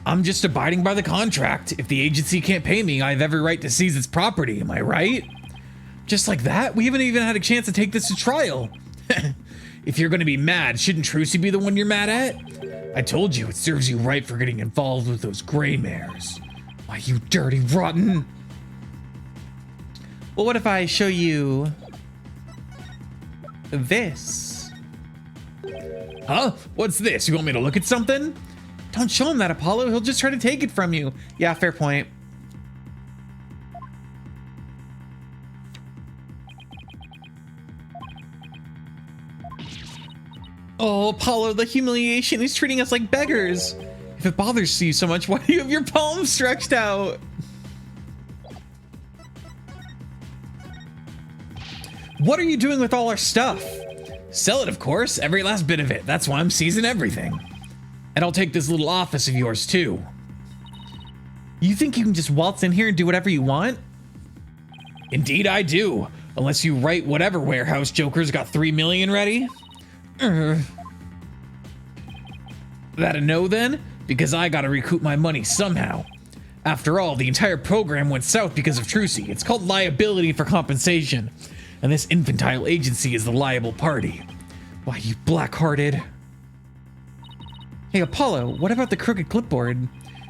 Speaker 1: I'm just abiding by the contract. If the agency can't pay me, I have every right to seize its property, am I right? Just like that? We haven't even had a chance to take this to trial. If you're gonna be mad, shouldn't Trucy be the one you're mad at? I told you, it serves you right for getting involved with those gray mares. Why, you dirty rotten. Well, what if I show you this? Huh? What's this? You want me to look at something? Don't show him that, Apollo. He'll just try to take it from you. Yeah, fair point. Oh, Apollo, the humiliation. He's treating us like beggars. If it bothers you so much, why do you have your palms stretched out? What are you doing with all our stuff? Sell it, of course. Every last bit of it. That's why I'm seizing everything. And I'll take this little office of yours, too. You think you can just waltz in here and do whatever you want? Indeed I do. Unless you write whatever warehouse joker's got 3 million ready. That a no then? Because I gotta recoup my money somehow. After all, the entire program went south because of Trucy. It's called liability for compensation. And this infantile agency is the liable party. Why, you black-hearted. Hey, Apollo, what about the crooked clipboard?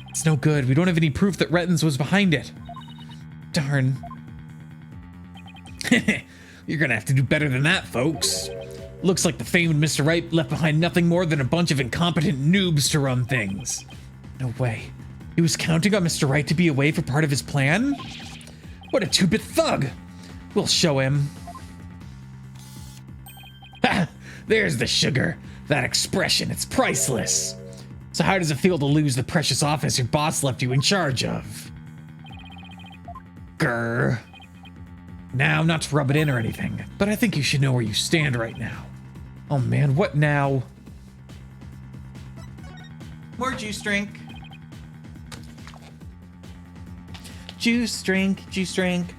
Speaker 1: It's no good. We don't have any proof that Rettens was behind it. Darn. You're gonna have to do better than that, folks. Looks like the famed Mr. Right left behind nothing more than a bunch of incompetent noobs to run things. No way. He was counting on Mr. Right to be away for part of his plan? What a two-bit thug. We'll show him. Ha! There's the sugar. That expression, it's priceless. So how does it feel to lose the precious office your boss left you in charge of? Grr. Now, not to rub it in or anything, but I think you should know where you stand right now. Oh man, what now? More juice drink. Juice drink, juice drink.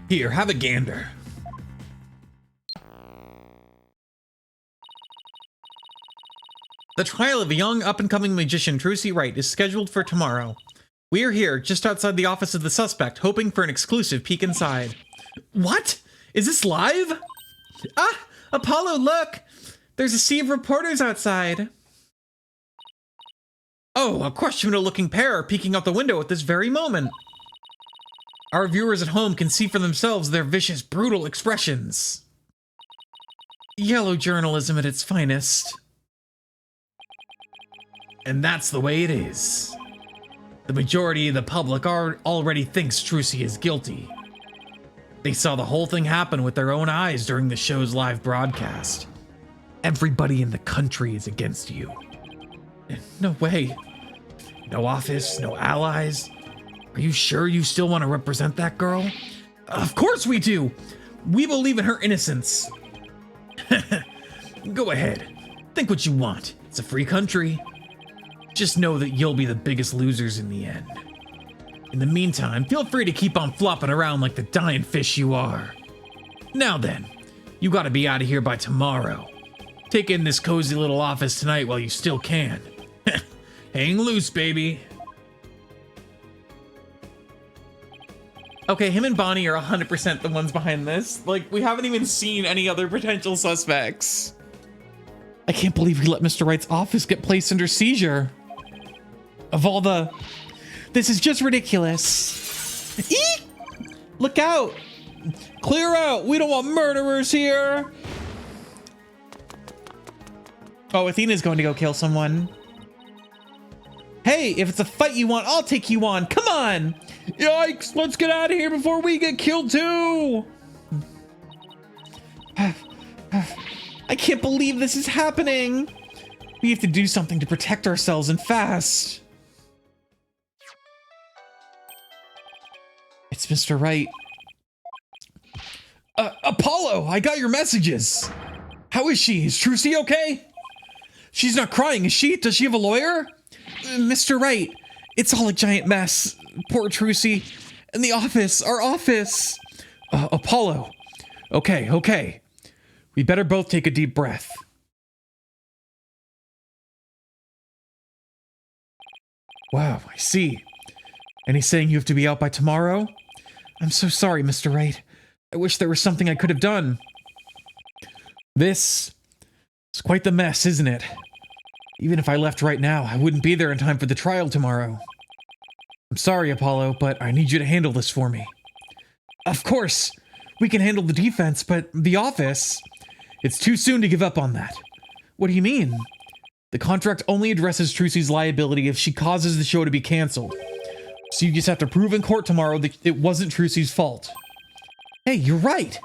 Speaker 1: Here, have a gander. The trial of a young up-and-coming magician, Trucy Wright, is scheduled for tomorrow. We are here, just outside the office of the suspect, hoping for an exclusive peek inside. What? Is this live? Ah! Apollo, look! There's a sea of reporters outside. Oh, a questionable-looking pair are peeking out the window at this very moment. Our viewers at home can see for themselves their vicious, brutal expressions. Yellow journalism at its finest. And that's the way it is. The majority of the public already thinks Trucy is guilty.
Speaker 3: They saw the whole thing happen with their own eyes during the show's live broadcast. Everybody in the country is against you. No way. No office, no allies. Are you sure you still want to represent that girl? Of course we do. We believe in her innocence. Go ahead. Think what you want. It's a free country. Just know that you'll be the biggest losers in the end. In the meantime, feel free to keep on flopping around like the dying fish you are. Now then, you gotta be out of here by tomorrow. Take in this cozy little office tonight while you still can. Hang loose, baby.
Speaker 1: Okay, him and Bonnie are 100% the ones behind this. Like, we haven't even seen any other potential suspects. I can't believe we let Mr. Wright's office get placed under seizure. Of all the... This is just ridiculous. Eek! Look out! Clear out! We don't want murderers here! Oh, Athena's going to go kill someone. Hey, if it's a fight you want, I'll take you on. Come on! Yikes! Let's get out of here before we get killed too! I can't believe this is happening! We have to do something to protect ourselves and fast. It's Mr. Wright. Apollo, I got your messages. How is she? Is Trucy okay? She's not crying, is she? Does she have a lawyer? Mr. Wright, it's all a giant mess. Poor Trucy. And the office, our office. Apollo. Okay. We better both take a deep breath. Wow, I see. And he's saying you have to be out by tomorrow? I'm so sorry, Mr. Wright. I wish there was something I could have done. This is quite the mess, isn't it? Even if I left right now, I wouldn't be there in time for the trial tomorrow. I'm sorry, Apollo, but I need you to handle this for me. Of course! We can handle the defense, but the office... It's too soon to give up on that. What do you mean? The contract only addresses Trucy's liability if she causes the show to be cancelled. So you just have to prove in court tomorrow that it wasn't Trucy's fault. Hey, you're right!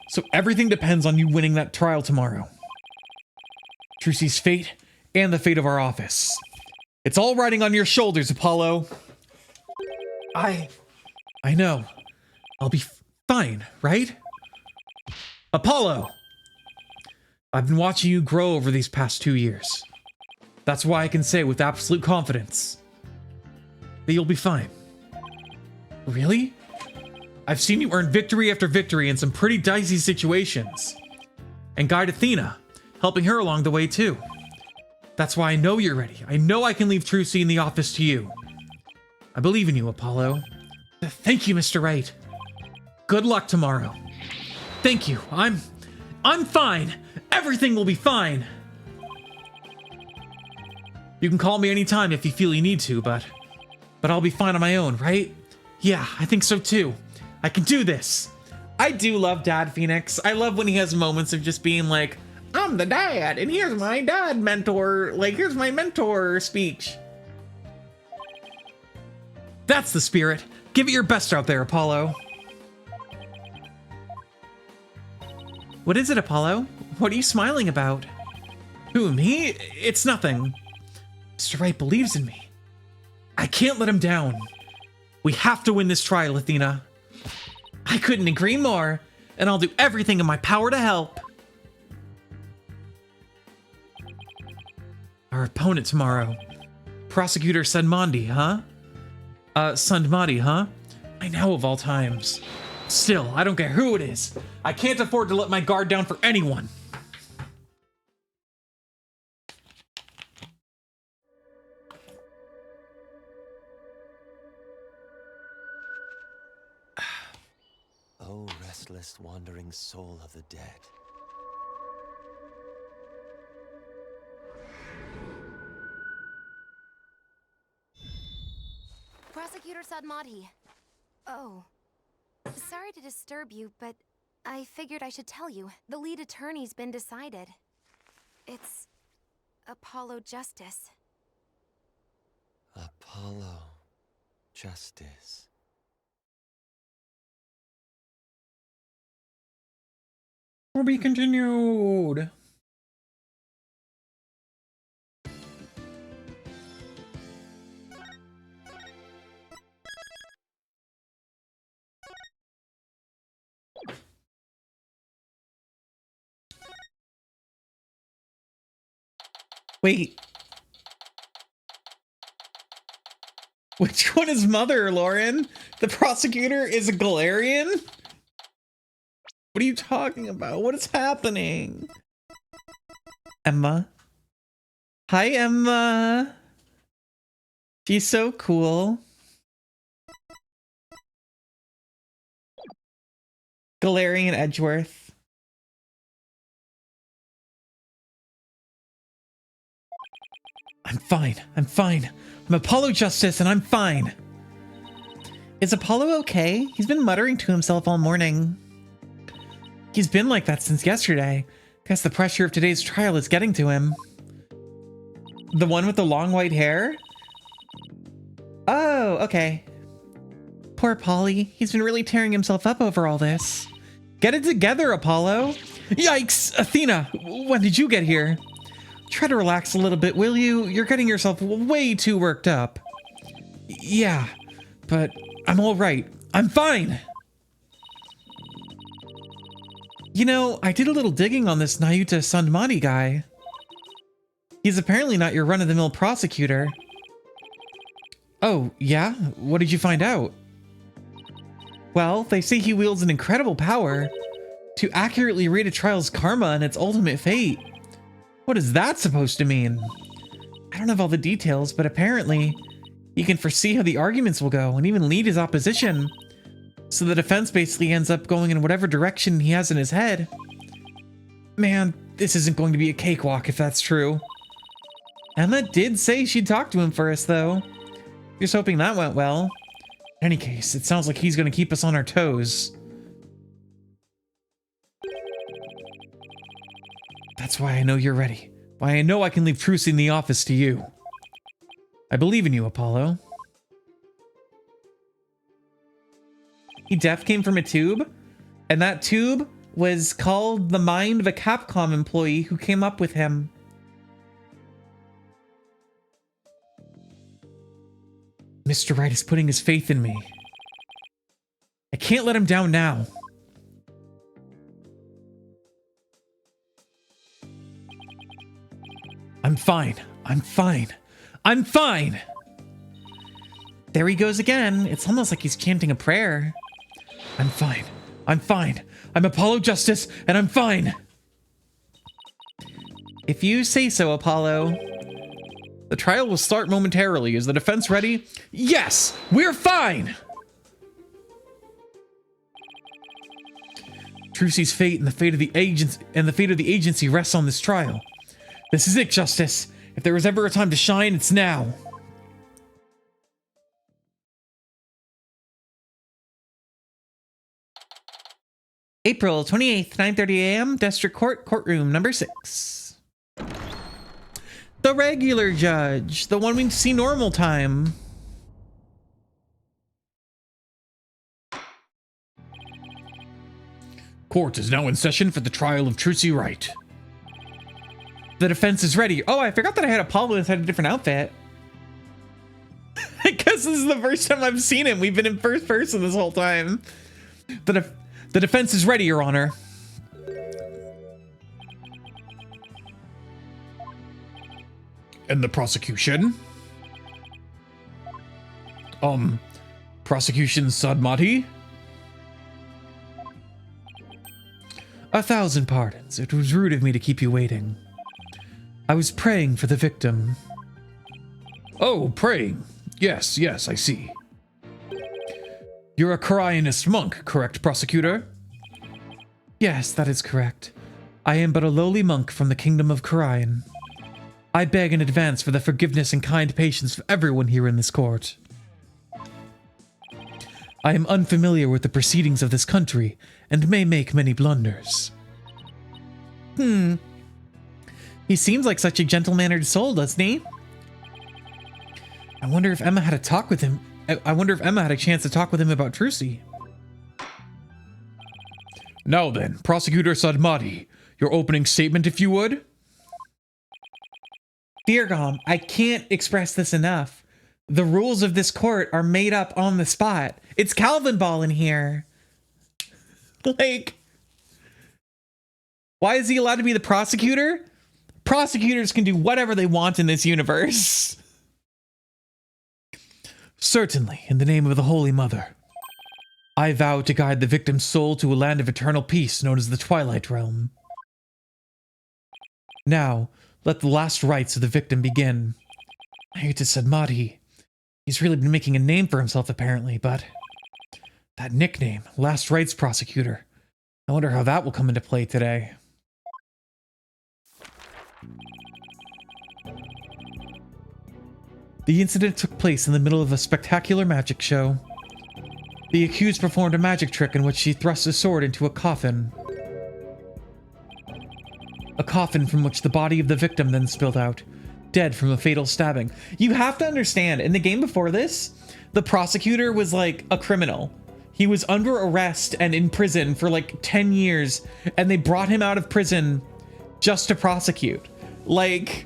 Speaker 1: So everything depends on you winning that trial tomorrow. Trucy's fate and the fate of our office. It's all riding on your shoulders, Apollo. I know. I'll be fine, right? Apollo! I've been watching you grow over these past 2 years. That's why I can say with absolute confidence that you'll be fine. Really? I've seen you earn victory after victory in some pretty dicey situations. And guide Athena, helping her along the way too. That's why I know you're ready. I know I can leave Trucy in the office to you. I believe in you, Apollo. Thank you, Mr. Wright. Good luck tomorrow. Thank you. I'm fine. Everything will be fine. You can call me anytime if you feel you need to, but I'll be fine on my own, right? Yeah, I think so too. I can do this. I do love Dad Phoenix. I love when he has moments of just being like, I'm the dad, and here's my dad mentor. Like, here's my mentor speech. That's the spirit. Give it your best out there, Apollo. What is it, Apollo? What are you smiling about? Who, me? It's nothing. Mr. Wright believes in me. I can't let him down. We have to win this trial, Athena. I couldn't agree more, and I'll do everything in my power to help. Our opponent tomorrow. Prosecutor Sandmadi, huh? Sandmadi, huh? I know of all times. Still, I don't care who it is. I can't afford to let my guard down for anyone.
Speaker 7: Oh, restless, wandering soul of the dead.
Speaker 8: Prosecutor Sadmati. Oh. Sorry to disturb you, but I figured I should tell you. The lead attorney's been decided. It's Apollo Justice.
Speaker 7: Apollo Justice.
Speaker 1: Will be continued. Wait. Which one is Mother, Lauren? The prosecutor is a Galarian? What are you talking about? What is happening? Emma. Hi, Emma. She's so cool. Galarian Edgeworth. I'm fine. I'm fine. I'm Apollo Justice and I'm fine. Is Apollo okay? He's been muttering to himself all morning. He's been like that since yesterday. Guess the pressure of today's trial is getting to him. The one with the long white hair? Oh, okay. Poor Polly. He's been really tearing himself up over all this. Get it together, Apollo. Yikes! Athena, when did you get here? Try to relax a little bit, will you? You're getting yourself way too worked up. Yeah, but I'm all right. I'm fine. You know, I did a little digging on this Nayuta Sandmati guy. He's apparently not your run-of-the-mill prosecutor. Oh, yeah? What did you find out? Well, they say he wields an incredible power to accurately read a trial's karma and its ultimate fate. What is that supposed to mean? I don't have all the details, but apparently he can foresee how the arguments will go and even lead his opposition. So the defense basically ends up going in whatever direction he has in his head. Man, this isn't going to be a cakewalk if that's true. Emma did say she'd talk to him first, though. Just hoping that went well. In any case, it sounds like he's going to keep us on our toes. That's why I know you're ready. Why I know I can leave Trucy in the office to you. I believe in you, Apollo. He deaf came from a tube, and that tube was called the mind of a Capcom employee who came up with him. Mr. Wright is putting his faith in me. I can't let him down now. I'm fine. I'm fine. I'm fine! There he goes again. It's almost like he's chanting a prayer. I'm fine. I'm fine. I'm Apollo Justice, and I'm fine! If you say so, Apollo. The trial will start momentarily. Is the defense ready? Yes! We're fine! Trucy's fate and the fate of the agency rests on this trial. This is it, Justice. If there was ever a time to shine, it's now. April 28th, 9:30 a.m., District Court, Courtroom number 6. The regular judge, the one we see normal time. Court is now in session for the trial of Trucy Wright. The defense is ready. Oh, I forgot that I had Apollo inside a different outfit. I guess this is the first time I've seen him. We've been in first person this whole time. The defense is ready, Your Honor. And the prosecution? Prosecution Sandmati? 1,000 pardons. It was rude of me to keep you waiting. I was praying for the victim. Oh, praying. Yes, yes, I see. You're a Kharianist monk, correct, prosecutor? Yes, that is correct. I am but a lowly monk from the kingdom of Kharian. I beg in advance for the forgiveness and kind patience of everyone here in this court. I am unfamiliar with the proceedings of this country and may make many blunders. He seems like such a gentle-mannered soul, doesn't he? I wonder if Emma had a talk with him. I wonder if Emma had a chance to talk with him about Trucy.
Speaker 3: Now then, Prosecutor Sadmati, your opening statement, if you would.
Speaker 2: Virgom, I can't express this enough. The rules of this court are made up on the spot. It's Calvin Ball in here. Like, why is he allowed to be the prosecutor? Prosecutors can do whatever they want in this universe.
Speaker 3: Certainly, in the name of the Holy Mother. I vow to guide the victim's soul to a land of eternal peace known as the Twilight Realm. Now, let the last rites of the victim begin. Ayuta Sadmati. He's really been making a name for himself, apparently, but that nickname, Last Rites Prosecutor, I wonder how that will come into play today. The incident took place in the middle of a spectacular magic show. The accused performed a magic trick in which she thrust a sword into a coffin. A coffin from which the body of the victim then spilled out, dead from a fatal stabbing.
Speaker 2: You have to understand, in the game before this, the prosecutor was like a criminal. He was under arrest and in prison for like 10 years, and they brought him out of prison just to prosecute. Like,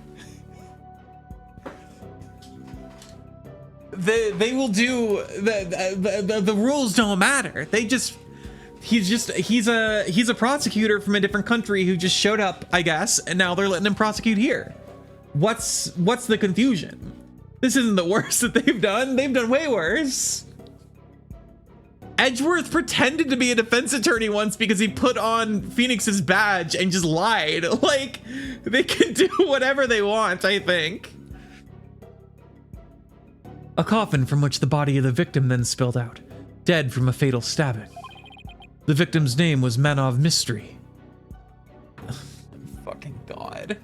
Speaker 2: they will do the rules don't matter. They just he's a prosecutor from a different country who just showed up, I guess, and now they're letting him prosecute here. What's the confusion? This isn't the worst that they've done. They've done way worse. Edgeworth pretended to be a defense attorney once because he put on Phoenix's badge and just lied. Like, they can do whatever they want, I think.
Speaker 3: A coffin from which the body of the victim then spilled out, dead from a fatal stabbing. The victim's name was Manov Mystery.
Speaker 2: Fucking God.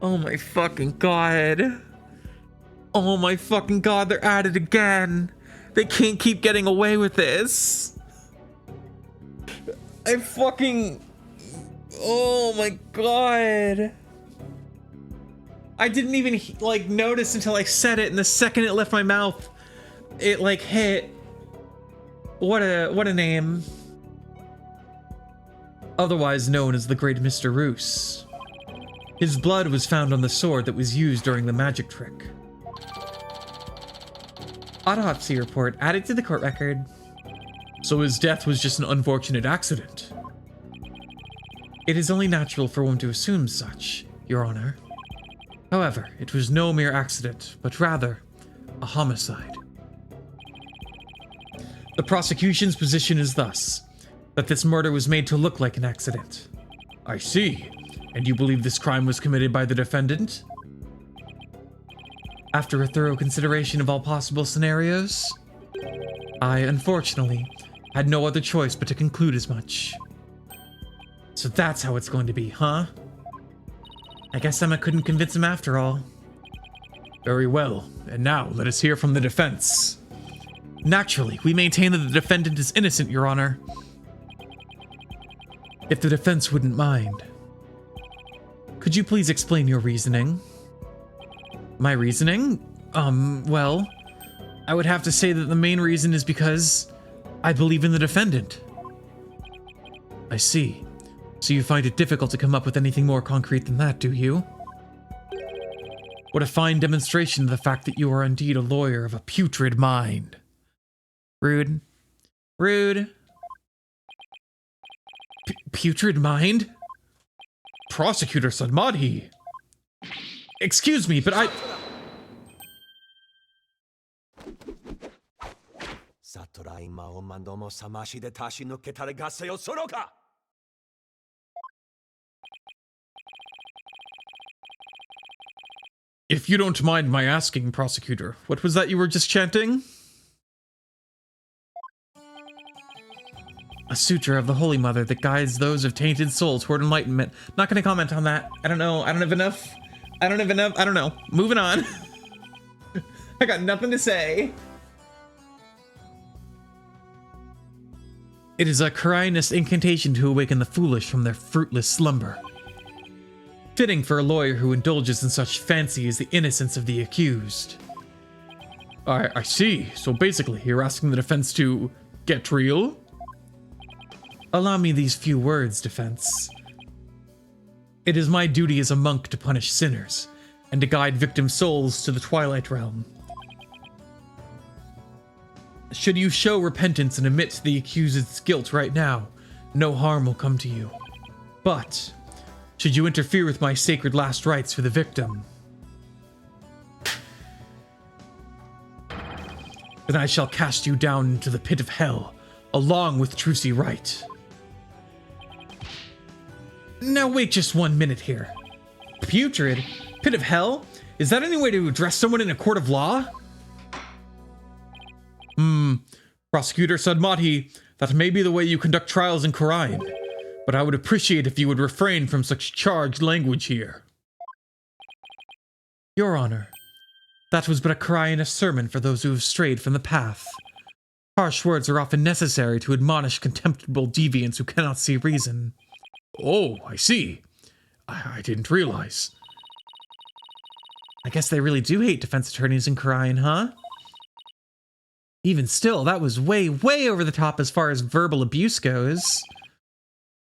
Speaker 2: Oh my fucking God. Oh my fucking God, they're at it again. They can't keep getting away with this. I fucking... Oh my God. I didn't even like notice until I said it, and the second it left my mouth, it like hit. What a name.
Speaker 3: Otherwise known as the Great Mr. Roos. His blood was found on the sword that was used during the magic trick.
Speaker 2: Autopsy report added to the court record.
Speaker 3: So his death was just an unfortunate accident. It is only natural for one to assume such, Your Honor. However, it was no mere accident, but rather a homicide. The prosecution's position is thus, that this murder was made to look like an accident. I see. And you believe this crime was committed by the defendant? After a thorough consideration of all possible scenarios, I, unfortunately, had no other choice but to conclude as much. So that's how it's going to be, huh? I guess Emma couldn't convince him after all. Very well, and now let us hear from the defense. Naturally, we maintain that the defendant is innocent, Your Honor. If the defense wouldn't mind, could you please explain your reasoning? My reasoning? Well, I would have to say that the main reason is because I believe in the defendant. I see. So you find it difficult to come up with anything more concrete than that, do you? What a fine demonstration of the fact that you are indeed a lawyer of a putrid mind.
Speaker 2: Rude. Rude.
Speaker 3: Putrid mind? Prosecutor Sadmati. Excuse me, but I... If you don't mind my asking, Prosecutor, what was that you were just chanting?
Speaker 2: A sutra of the Holy Mother that guides those of tainted souls toward enlightenment. Not gonna comment on that. I don't know. I don't have enough. I don't know. Moving on. I got nothing to say.
Speaker 3: It is a Carianist incantation to awaken the foolish from their fruitless slumber. Fitting for a lawyer who indulges in such fancy as the innocence of the accused. I see. So basically, you're asking the defense to get real?
Speaker 2: Allow me these few words, Defense. It is my duty as a monk to punish sinners, and to guide victim souls to the Twilight Realm. Should you show repentance and admit the accused's guilt right now, no harm will come to you. But, should you interfere with my sacred last rites for the victim, then I shall cast you down into the pit of hell, along with Trucy Wright. Now wait just 1 minute here. Putrid? Pit of hell? Is that any way to address someone in a court of law? Prosecutor Sadmati, that may be the way you conduct trials in Khura'in, but I would appreciate if you would refrain from such charged language here. Your Honor, that was but a Khura'inist sermon for those who have strayed from the path. Harsh words are often necessary to admonish contemptible deviants who cannot see reason. Oh, I see. I didn't realize. I guess they really do hate defense attorneys in Khura'in, huh? Even still, that was way, way over the top as far as verbal abuse goes.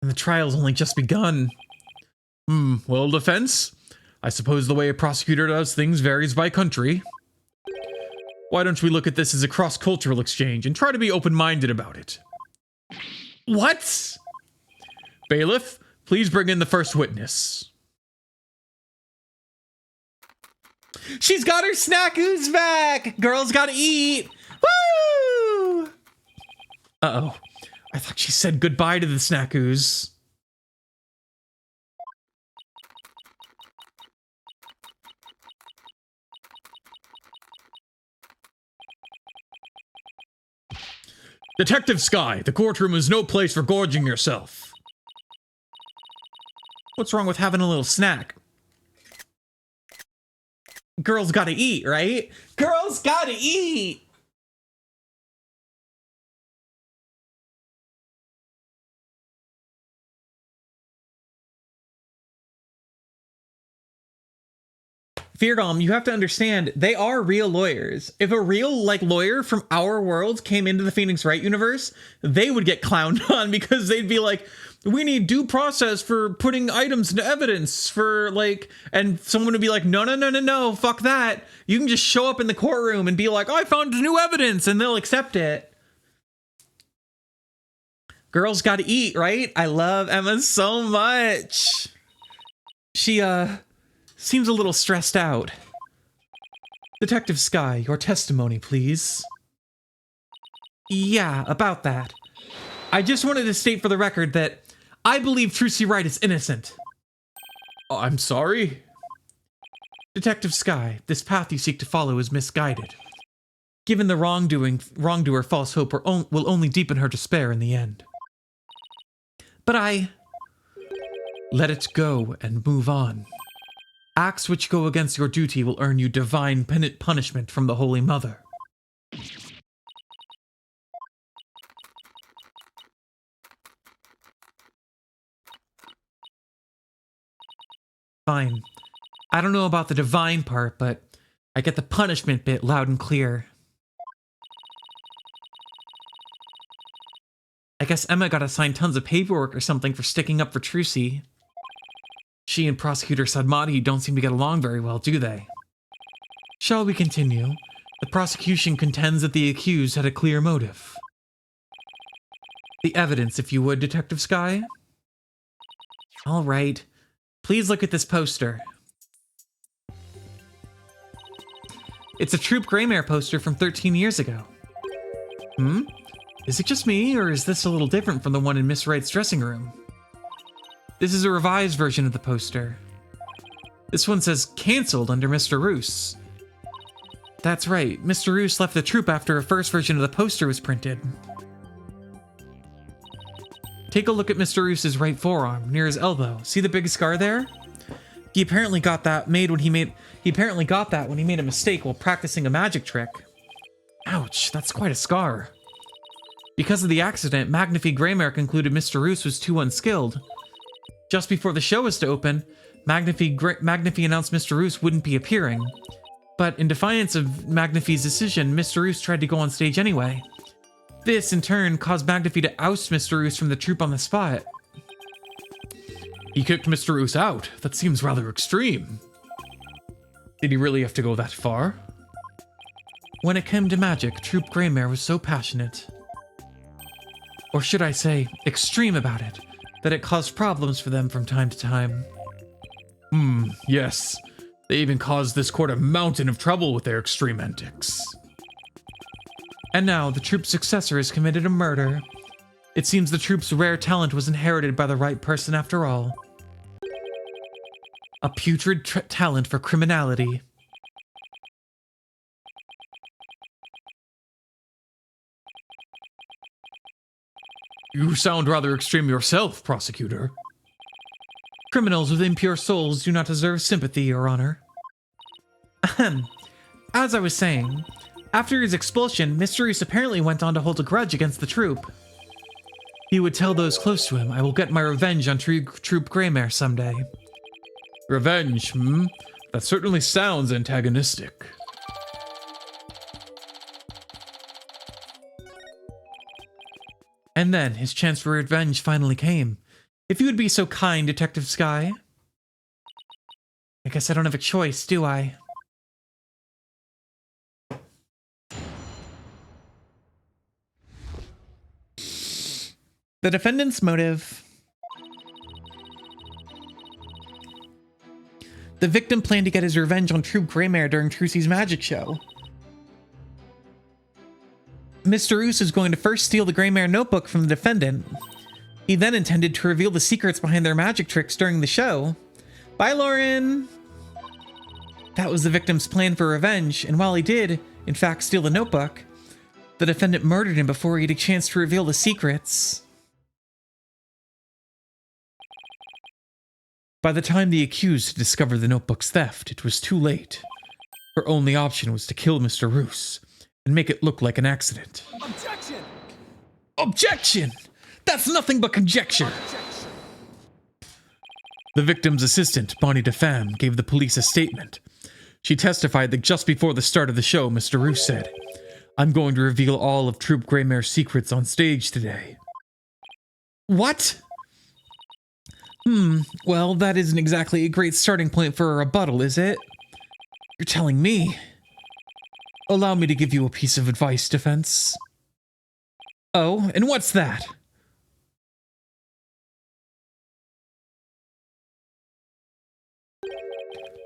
Speaker 2: And the trial's only just begun. Well, Defense, I suppose the way a prosecutor does things varies by country. Why don't we look at this as a cross-cultural exchange and try to be open-minded about it? What? Bailiff, please bring in the first witness.
Speaker 1: She's got her snackoos back! Girls gotta eat! Woo!
Speaker 2: Uh-oh. I thought she said goodbye to the snackoos. Detective Sky, the courtroom is no place for gorging yourself.
Speaker 1: What's wrong with having a little snack? Girls gotta eat, right? Girls gotta eat! Feardom, you have to understand, they are real lawyers. If a real, lawyer from our world came into the Phoenix Wright universe, they would get clowned on because they'd be like, we need due process for putting items into evidence for, and someone would be like, no, fuck that. You can just show up in the courtroom and be like, I found new evidence, and they'll accept it. Girls gotta eat, right? I love Emma so much. She, seems a little stressed out. Detective Sky, your testimony, please. Yeah, about that. I just wanted to state for the record that I believe Trucy Wright is innocent.
Speaker 2: I'm sorry?
Speaker 1: Detective Sky, this path you seek to follow is misguided. Given the wrongdoer false hope will only deepen her despair in the end. But let it go and move on. Acts which go against your duty will earn you divine punishment from the Holy Mother. Fine. I don't know about the divine part, but I get the punishment bit loud and clear. I guess Emma got assigned tons of paperwork or something for sticking up for Trucy. She and Prosecutor Sadmati don't seem to get along very well, do they? Shall we continue? The prosecution contends that the accused had a clear motive. The evidence, if you would, Detective Sky. All right. Please look at this poster. It's a Troop Greymare poster from 13 years ago. Is it just me, or is this a little different from the one in Miss Wright's dressing room? This is a revised version of the poster. This one says cancelled under Mr. Roos. That's right, Mr. Roos left the troop after a first version of the poster was printed. Take a look at Mr. Roos's right forearm, near his elbow. See the big scar there? He apparently got that when he made a mistake while practicing a magic trick. Ouch, that's quite a scar. Because of the accident, Magnify Greymare concluded Mr. Roos was too unskilled. Just before the show was to open, Magnify announced Mr. Roos wouldn't be appearing. But in defiance of Magnify's decision, Mr. Roos tried to go on stage anyway.
Speaker 2: This, in turn, caused McAfee to oust Mr. Roos from the troop on the spot. He kicked Mr. Roos out? That seems rather extreme. Did he really have to go that far? When it came to magic, Troop Greymare was so passionate, or should I say, extreme about it, that it caused problems for them from time to time. Yes. They even caused this court a mountain of trouble with their extreme antics. And now, the troop's successor has committed a murder. It seems the troop's rare talent was inherited by the right person after all. A putrid talent for criminality. You sound rather extreme yourself, prosecutor. Criminals with impure souls do not deserve sympathy, Your Honor. Ahem. As I was saying, after his expulsion, Mr. Roos apparently went on to hold a grudge against the troop. He would tell those close to him, I will get my revenge on Troop Greymare someday. Revenge, That certainly sounds antagonistic. And then, his chance for revenge finally came. If you would be so kind, Detective Sky. I guess I don't have a choice, do I?
Speaker 1: The defendant's motive. The victim planned to get his revenge on Troop Greymare during Trucy's magic show. Mr. Roos is going to first steal the Greymare notebook from the defendant. He then intended to reveal the secrets behind their magic tricks during the show. Bye, Lauren! That was the victim's plan for revenge, and while he did, in fact, steal the notebook, the defendant murdered him before he had a chance to reveal the secrets. By the time the accused discovered the notebook's theft, it was too late. Her only option was to kill Mr. Roos and make it look like an accident.
Speaker 4: Objection!
Speaker 1: Objection! That's nothing but conjecture!
Speaker 2: The victim's assistant, Bonnie DeFam, gave the police a statement. She testified that just before the start of the show, Mr. Roos said, "I'm going to reveal all of Troop Greymare's secrets on stage today."
Speaker 1: What? Well, that isn't exactly a great starting point for a rebuttal, is it? You're telling me.
Speaker 2: Allow me to give you a piece of advice, defense.
Speaker 1: Oh, and what's that?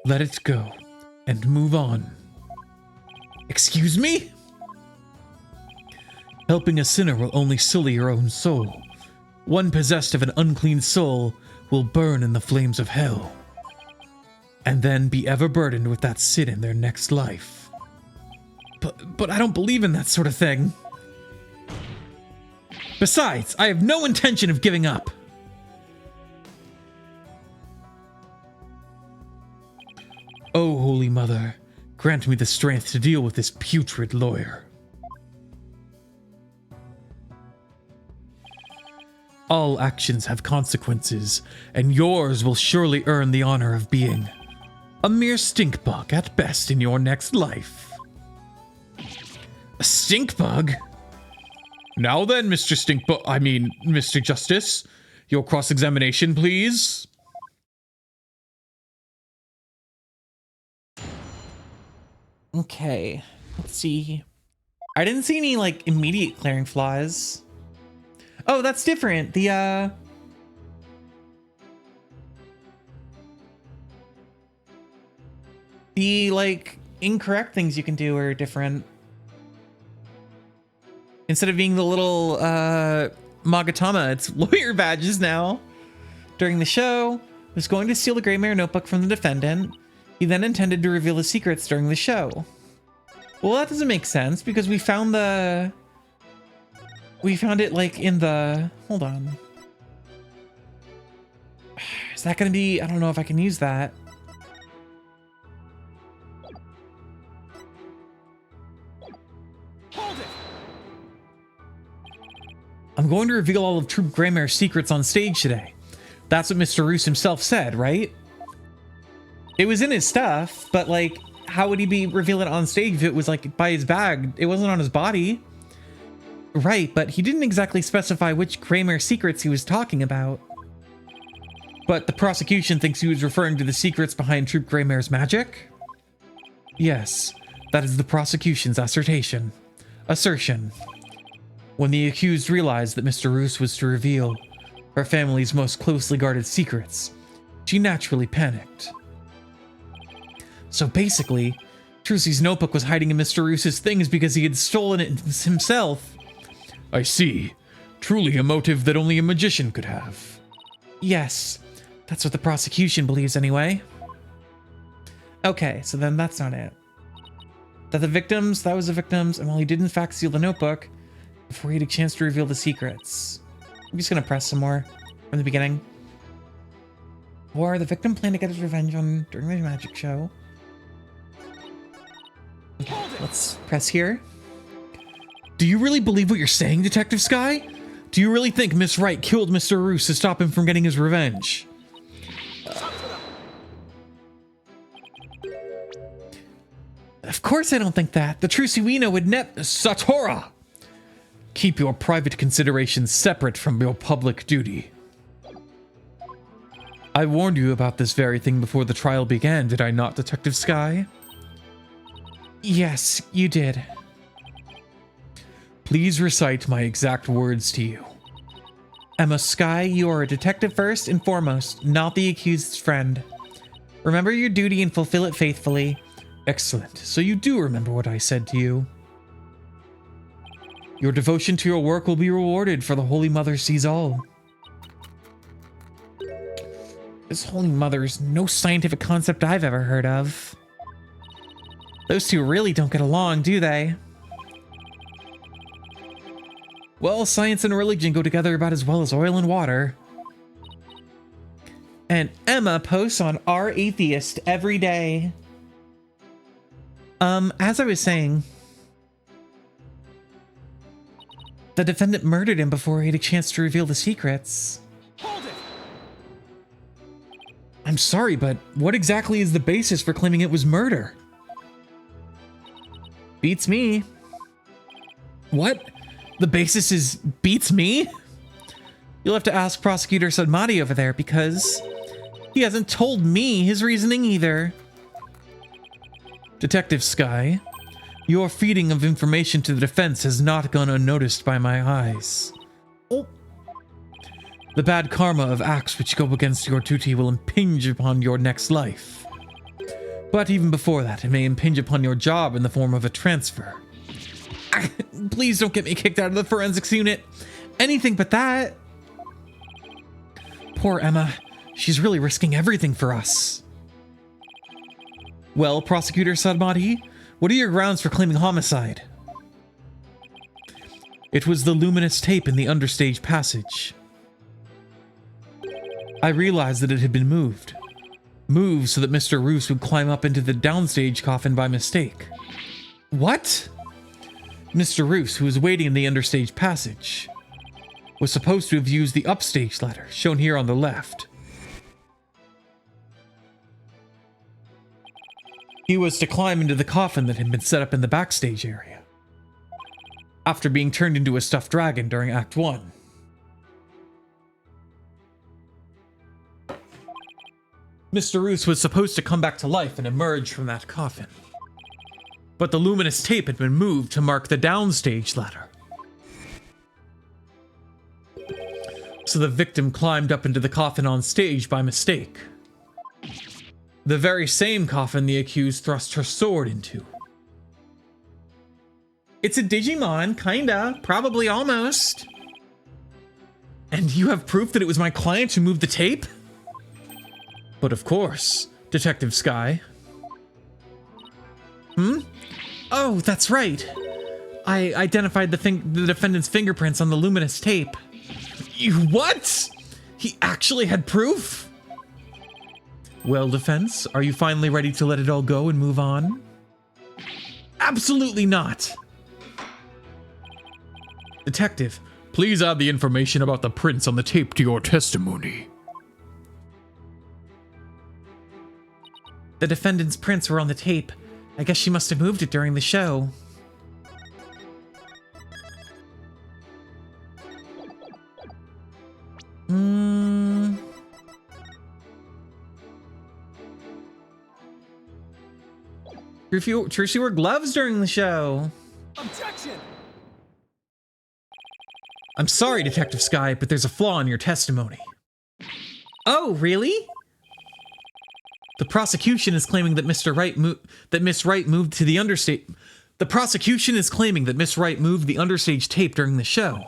Speaker 2: Let it go, and move on.
Speaker 1: Excuse me?
Speaker 2: Helping a sinner will only sully your own soul. One possessed of an unclean soul will burn in the flames of hell, and then be ever burdened with that sin in their next life.
Speaker 1: But I don't believe in that sort of thing. Besides, I have no intention of giving up.
Speaker 2: Oh, Holy Mother, grant me the strength to deal with this putrid lawyer. All actions have consequences, and yours will surely earn the honor of being a mere stink bug at best in your next life.
Speaker 1: A stink bug?
Speaker 2: Now then, Mr. Justice, your cross-examination, please.
Speaker 1: Okay, let's see. I didn't see any, like, immediate glaring flaws. Oh, that's different. The like, incorrect things you can do are different. Instead of being the little, Magatama, it's lawyer badges now. During the show, was going to steal the Greymare notebook from the defendant. He then intended to reveal the secrets during the show. Well, that doesn't make sense because we found it like in the, hold on. Is that going to be, I don't know if I can use that.
Speaker 4: Hold it!
Speaker 1: I'm going to reveal all of Troop Greymare's secrets on stage today. That's what Mr. Roos himself said, right? It was in his stuff, but like, how would he be revealing it on stage if it was like by his bag? It wasn't on his body.
Speaker 2: Right, but he didn't exactly specify which Greymare secrets he was talking about. But the prosecution thinks he was referring to the secrets behind Troop Greymare's magic? Yes, that is the prosecution's assertion. When the accused realized that Mr. Roos was to reveal her family's most closely guarded secrets, she naturally panicked. So basically, Trucy's notebook was hiding in Mr. Roos's things because he had stolen it himself. I see. Truly a motive that only a magician could have. Yes, that's what the prosecution believes anyway. Okay, so then that's not it. That was the victims, and while he did in fact steal the notebook, before he had a chance to reveal the secrets. I'm just gonna press some more from the beginning. Or the victim planned to get his revenge on during the magic show. Okay, let's press here. Do you really believe what you're saying, Detective Sky? Do you really think Miss Wright killed Mr. Roos to stop him from getting his revenge? Of course I don't think that. The Trucy we know would Satora! Keep your private considerations separate from your public duty. I warned you about this very thing before the trial began, did I not, Detective Sky? Yes, you did. Please recite my exact words to you. Emma Sky, you are a detective first and foremost, not the accused's friend. Remember your duty and fulfill it faithfully. Excellent. So you do remember what I said to you. Your devotion to your work will be rewarded, for the Holy Mother sees all. This Holy Mother is no scientific concept I've ever heard of. Those two really don't get along, do they? Well, science and religion go together about as well as oil and water. And Emma posts on Our Atheist every day. As I was saying, the defendant murdered him before he had a chance to reveal the secrets.
Speaker 4: Hold it!
Speaker 2: I'm sorry, but what exactly is the basis for claiming it was murder? Beats me. What? The basis is beats me? You'll have to ask Prosecutor Sadmati over there, because he hasn't told me his reasoning either. Detective Sky, your feeding of information to the defense has not gone unnoticed by my eyes. Oh. The bad karma of acts which go against your duty will impinge upon your next life. But even before that, it may impinge upon your job in the form of a transfer. Please don't get me kicked out of the forensics unit. Anything but that. Poor Emma. She's really risking everything for us. Well, Prosecutor Sadmati, what are your grounds for claiming homicide? It was the luminous tape in the understage passage. I realized that it had been moved. Moved so that Mr. Roos would climb up into the downstage coffin by mistake. What? Mr. Roos, who was waiting in the understage passage, was supposed to have used the upstage ladder, shown here on the left. He was to climb into the coffin that had been set up in the backstage area, after being turned into a stuffed dragon during Act 1. Mr. Roos was supposed to come back to life and emerge from that coffin. But the luminous tape had been moved to mark the downstage ladder. So the victim climbed up into the coffin on stage by mistake. The very same coffin the accused thrust her sword into. It's a Digimon, kinda, probably almost. And you have proof that it was my client who moved the tape? But of course, Detective Sky. Oh, that's right. I identified the defendant's fingerprints on the luminous tape. You what? He actually had proof? Well, defense, are you finally ready to let it all go and move on? Absolutely not. Detective, please add the information about the prints on the tape to your testimony. The defendant's prints were on the tape. I guess she must have moved it during the show. Trucy wore gloves during the show.
Speaker 4: Objection!
Speaker 2: I'm sorry, Detective Sky, but there's a flaw in your testimony.
Speaker 1: Oh, really?
Speaker 2: The prosecution is claiming that Miss Wright moved to the understage. The prosecution is claiming that Miss Wright moved the understage tape during the show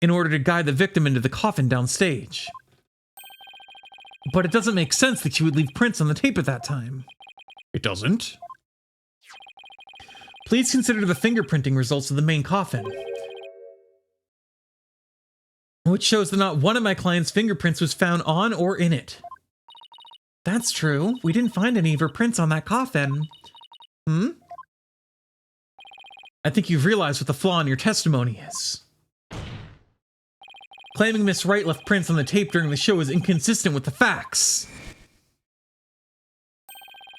Speaker 2: in order to guide the victim into the coffin downstage. But it doesn't make sense that she would leave prints on the tape at that time. It doesn't. Please consider the fingerprinting results of the main coffin, which shows that not one of my client's fingerprints was found on or in it. That's true. We didn't find any of her prints on that coffin. I think you've realized what the flaw in your testimony is. Claiming Miss Wright left prints on the tape during the show is inconsistent with the facts.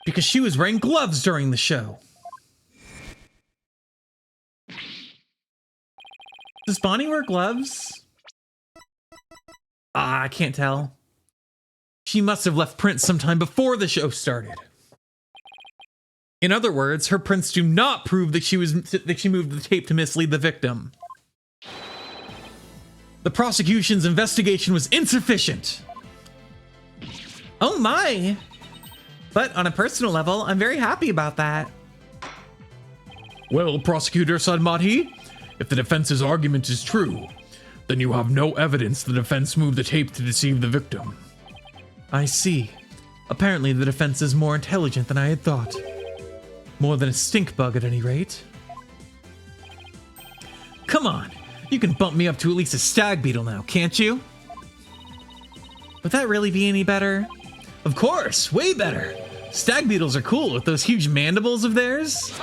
Speaker 2: Because she was wearing gloves during the show. Does Bonnie wear gloves? I can't tell. She must have left prints sometime before the show started. In other words, her prints do not prove that she moved the tape to mislead the victim. The prosecution's investigation was insufficient.
Speaker 1: Oh my! But on a personal level, I'm very happy about that.
Speaker 3: Well, Prosecutor Sadmati, if the defense's argument is true, then you have no evidence the defense moved the tape to deceive the victim.
Speaker 2: I see. Apparently the defense is more intelligent than I had thought. More than a stink bug at any rate. Come on, you can bump me up to at least a stag beetle now, can't you? Would that really be any better? Of course, way better. Stag beetles are cool with those huge mandibles of theirs.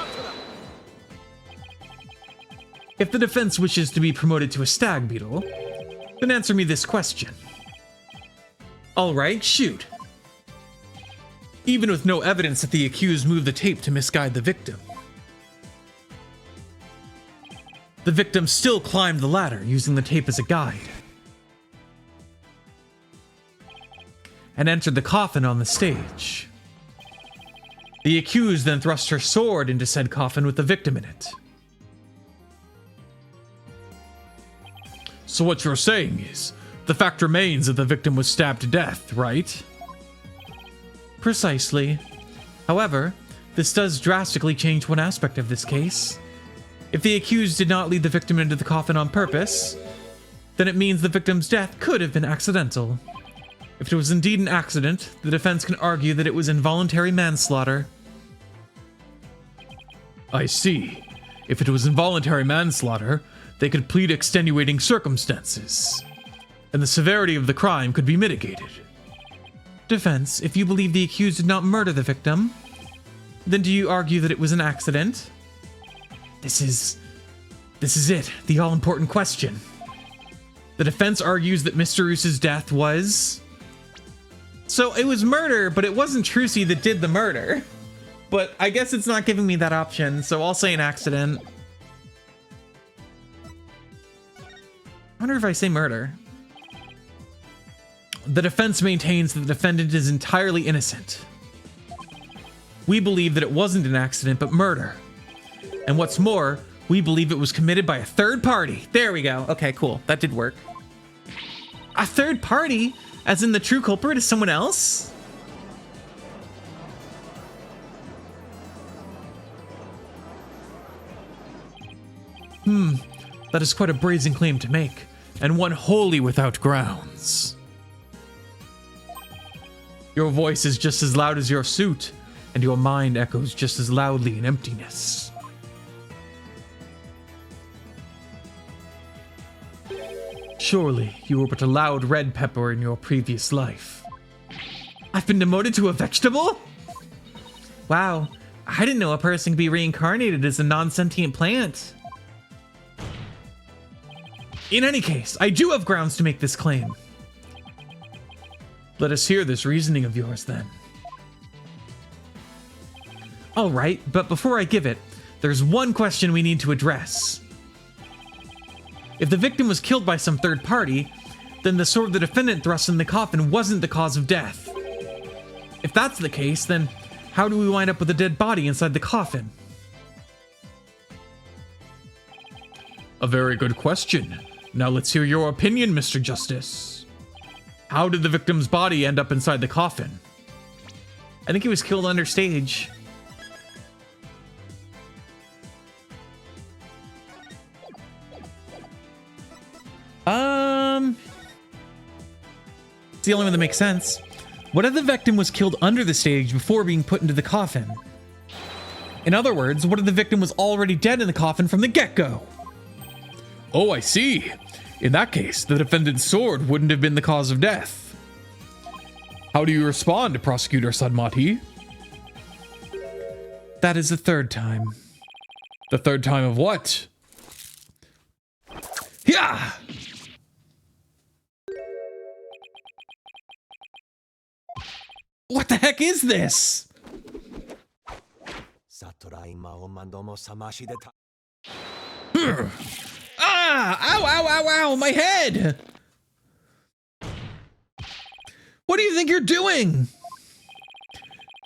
Speaker 2: If the defense wishes to be promoted to a stag beetle, then answer me this question. All right, shoot. Even with no evidence that the accused moved the tape to misguide the victim, the victim still climbed the ladder using the tape as a guide and entered the coffin on the stage. The accused then thrust her sword into said coffin with the victim in it.
Speaker 3: So what you're saying is, the fact remains that the victim was stabbed to death, right?
Speaker 2: Precisely. However, this does drastically change one aspect of this case. If the accused did not lead the victim into the coffin on purpose, then it means the victim's death could have been accidental. If it was indeed an accident, the defense can argue that it was involuntary manslaughter.
Speaker 3: I see. If it was involuntary manslaughter, they could plead extenuating circumstances, and the severity of the crime could be mitigated.
Speaker 2: Defense, if you believe the accused did not murder the victim, then do you argue that it was an accident? This is it, the all-important question. The defense argues that Mr. Roos's death was... So it was murder, but it wasn't Trucy that did the murder. But I guess it's not giving me that option, so I'll say an accident. I wonder if I say murder. The defense maintains that the defendant is entirely innocent. We believe that it wasn't an accident, but murder. And what's more, we believe it was committed by a third party. There we go. Okay, cool. That did work. A third party? As in the true culprit is someone else?
Speaker 3: That is quite a brazen claim to make, and one wholly without grounds.
Speaker 2: Your voice is just as loud as your suit, and your mind echoes just as loudly in emptiness. Surely, you were but a loud red pepper in your previous life. I've been demoted to a vegetable? Wow, I didn't know a person could be reincarnated as a non-sentient plant. In any case, I do have grounds to make this claim. Let us hear this reasoning of yours, then. All right, but before I give it, there's one question we need to address. If the victim was killed by some third party, then the sword the defendant thrust in the coffin wasn't the cause of death. If that's the case, then How do we wind up with a dead body inside the coffin? A very good question. Now let's hear your opinion, Mr. Justice. How did the victim's body end up inside the coffin?
Speaker 1: I think he was killed under stage. It's the only one that makes sense. What if the victim was killed under the stage before being put into the coffin? In other words, what if the victim was already dead in the coffin from the get-go?
Speaker 2: Oh, I see. In that case, the defendant's sword wouldn't have been the cause of death. How do you respond, Prosecutor Sadmati?
Speaker 1: That is the third time.
Speaker 2: The third time of what?
Speaker 1: Yeah! What the heck is this? Ah! Ow, ow, ow, ow! My head! What do you think you're doing?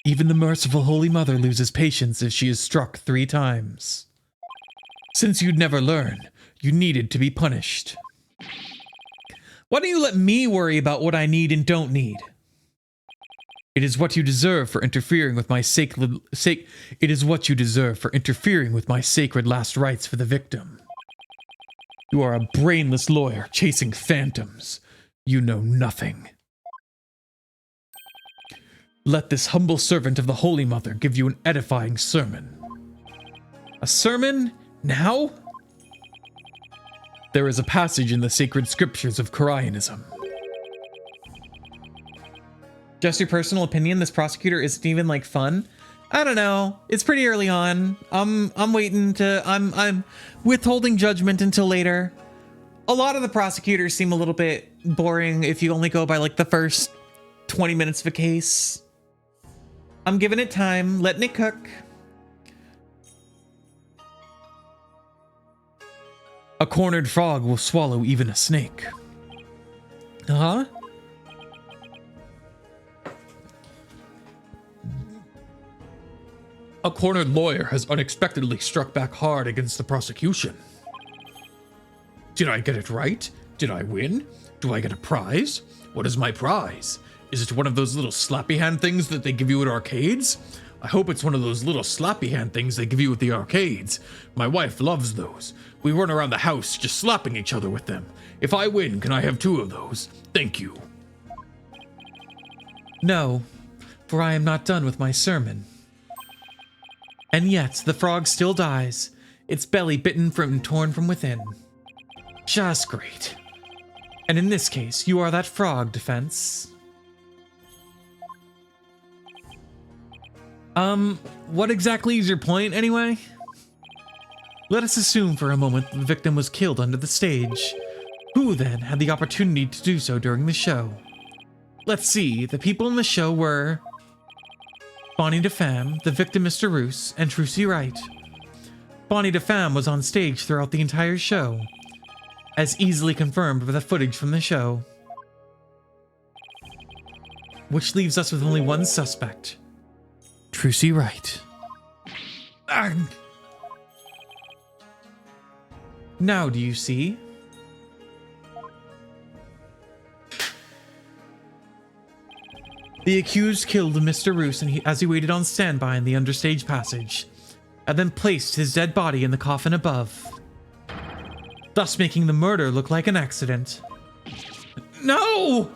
Speaker 1: Even the merciful Holy Mother loses patience if she is struck 3 times. Since you'd never learn, you needed to be punished. Why don't you let me worry about what I need and don't need? It is what you deserve for interfering with my sacred last rites for the victim. You are a brainless lawyer chasing phantoms. You know nothing. Let this humble servant of the Holy Mother give you an edifying sermon. A sermon? Now? There is a passage in the sacred scriptures of Koreanism. Just your personal opinion, this prosecutor isn't even like fun? I don't know. It's pretty early on. I'm withholding judgment until later. A lot of the prosecutors seem a little bit boring if you only go by like the first 20 minutes of a case. I'm giving it time, letting it cook. A cornered frog will swallow even a snake. Huh?
Speaker 2: A cornered lawyer has unexpectedly struck back hard against the prosecution. Did I get it right? Did I win? Do I get a prize? What is my prize? Is it one of those little slappy hand things that they give you at arcades? I hope it's one of those little slappy hand things they give you at the arcades. My wife loves those. We run around the house just slapping each other with them. If I win, can I have 2 of those? Thank you.
Speaker 1: No, for I am not done with my sermon. And yet, the frog still dies, its belly bitten and torn from within. Just great. And in this case, you are that frog, defense. What exactly is your point, anyway? Let us assume for a moment that the victim was killed under the stage. Who, then, had the opportunity to do so during the show? Let's see, the people in the show were... Bonnie DeFam, the victim Mr. Roos, and Trucy Wright. Bonnie DeFam was on stage throughout the entire show, as easily confirmed by the footage from the show. Which leaves us with only one suspect. Trucy Wright. Arrgh. Now do you see? The accused killed Mr. Roos as he waited on standby in the understage passage, and then placed his dead body in the coffin above, thus making the murder look like an accident. No!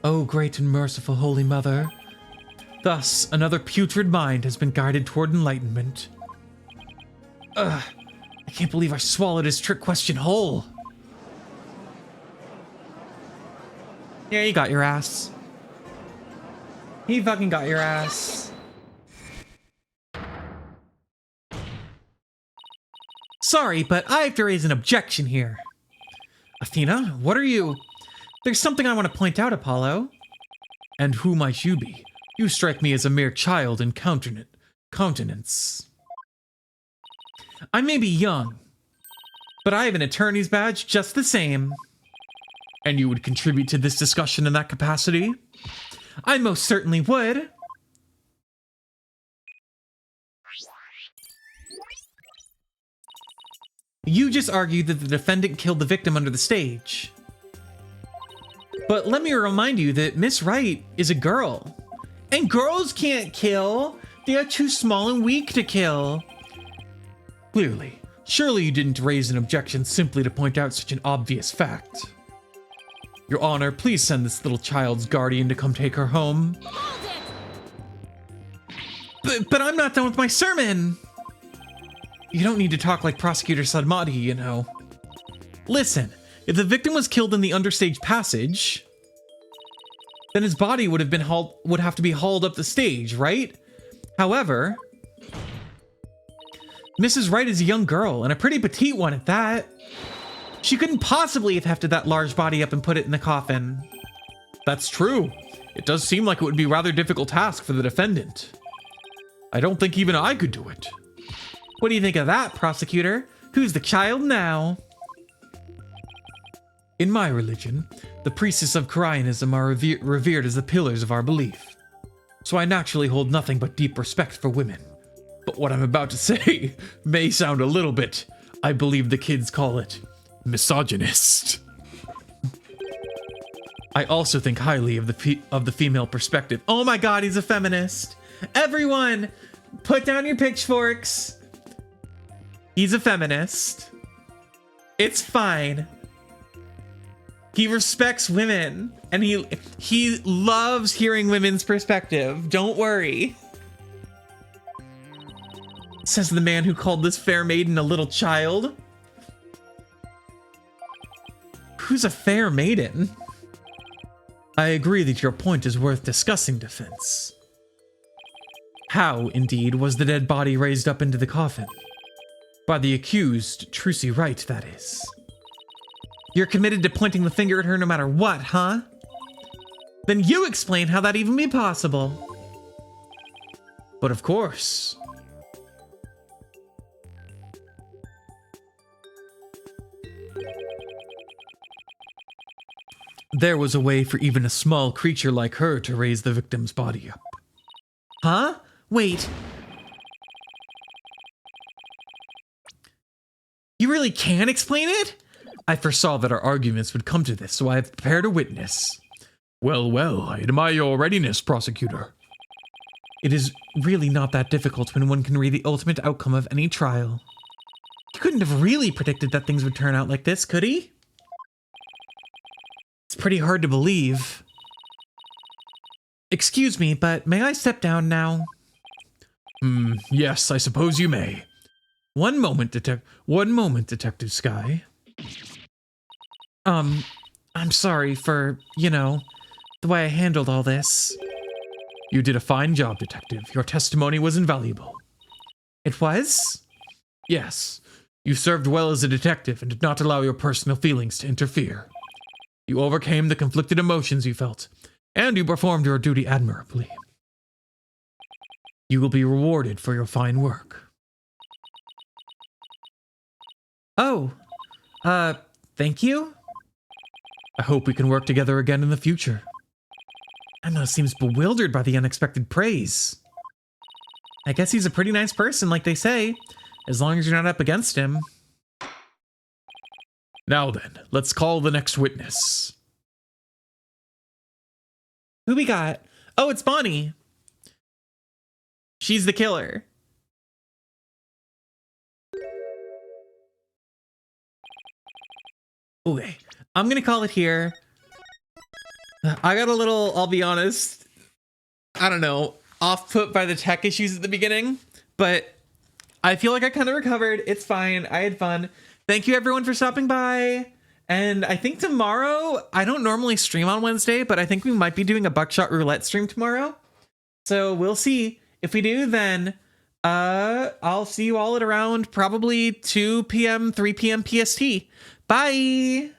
Speaker 1: Oh, great and merciful Holy Mother. Thus, another putrid mind has been guided toward enlightenment. Ugh, I can't believe I swallowed his trick question whole. Yeah, you got your ass. He fucking got your ass. Sorry, but I have to raise an objection here. Athena, what are you... There's something I want to point out, Apollo. And who might you be? You strike me as a mere child in countenance. I may be young, but I have an attorney's badge just the same.
Speaker 2: And you would contribute to this discussion in that capacity?
Speaker 1: I most certainly would. You just argued that the defendant killed the victim under the stage. But let me remind you that Miss Wright is a girl. And girls can't kill. They are too small and weak to kill.
Speaker 2: Clearly. Surely you didn't raise an objection simply to point out such an obvious fact. Your Honor, please send this little child's guardian to come take her home.
Speaker 1: But I'm not done with my sermon. You don't need to talk like Prosecutor Sadmati, you know. Listen, if the victim was killed in the understage passage, then his body would have to be hauled up the stage, right? However, Mrs. Wright is a young girl, and a pretty petite one at that. She couldn't possibly have hefted that large body up and put it in the coffin.
Speaker 2: That's true. It does seem like it would be a rather difficult task for the defendant. I don't think even I could do it.
Speaker 1: What do you think of that, prosecutor? Who's the child now?
Speaker 2: In my religion, the priests of Koreanism are revered as the pillars of our belief. So I naturally hold nothing but deep respect for women. But what I'm about to say may sound a little bit, I believe the kids call it, misogynist. I also think highly of the female perspective.
Speaker 1: Oh my god, he's a feminist. Everyone, put down your pitchforks. He's a feminist. It's fine. He respects women, and he loves hearing women's perspective. Don't worry. Says the man who called this fair maiden a little child. Who's a fair maiden?
Speaker 2: I agree that your point is worth discussing, defense. How, indeed, was the dead body raised up into the coffin? By the accused, Trucy Wright, that is.
Speaker 1: You're committed to pointing the finger at her no matter what, huh? Then you explain how that even be possible.
Speaker 2: But of course. There was a way for even a small creature like her to raise the victim's body up.
Speaker 1: Huh? Wait. You really can explain it?
Speaker 2: I foresaw that our arguments would come to this, so I have prepared a witness. Well, well, I admire your readiness, prosecutor.
Speaker 1: It is really not that difficult when one can read the ultimate outcome of any trial. He couldn't have really predicted that things would turn out like this, could he? It's pretty hard to believe. Excuse me, but may I step down now?
Speaker 2: Yes, I suppose you may. One moment, Detective Sky.
Speaker 1: I'm sorry for, the way I handled all this.
Speaker 2: You did a fine job, Detective. Your testimony was invaluable.
Speaker 1: It was?
Speaker 2: Yes. You served well as a detective and did not allow your personal feelings to interfere. You overcame the conflicted emotions you felt, and you performed your duty admirably. You will be rewarded for your fine work.
Speaker 1: Oh, thank you?
Speaker 2: I hope we can work together again in the future.
Speaker 1: Emma seems bewildered by the unexpected praise. I guess he's a pretty nice person, like they say, as long as you're not up against him.
Speaker 2: Now then, let's call the next witness.
Speaker 1: Who we got? Oh, it's Bonnie. She's the killer. Okay, I'm gonna call it here. I got a little, I'll be honest, I don't know, off-put by the tech issues at the beginning, but I feel like I kind of recovered. It's fine. I had fun. Thank you everyone for stopping by. And I think tomorrow, I don't normally stream on Wednesday, but I think we might be doing a Buckshot Roulette stream tomorrow. So we'll see. If we do, then I'll see you all at around probably 2 p.m., 3 p.m. PST. Bye!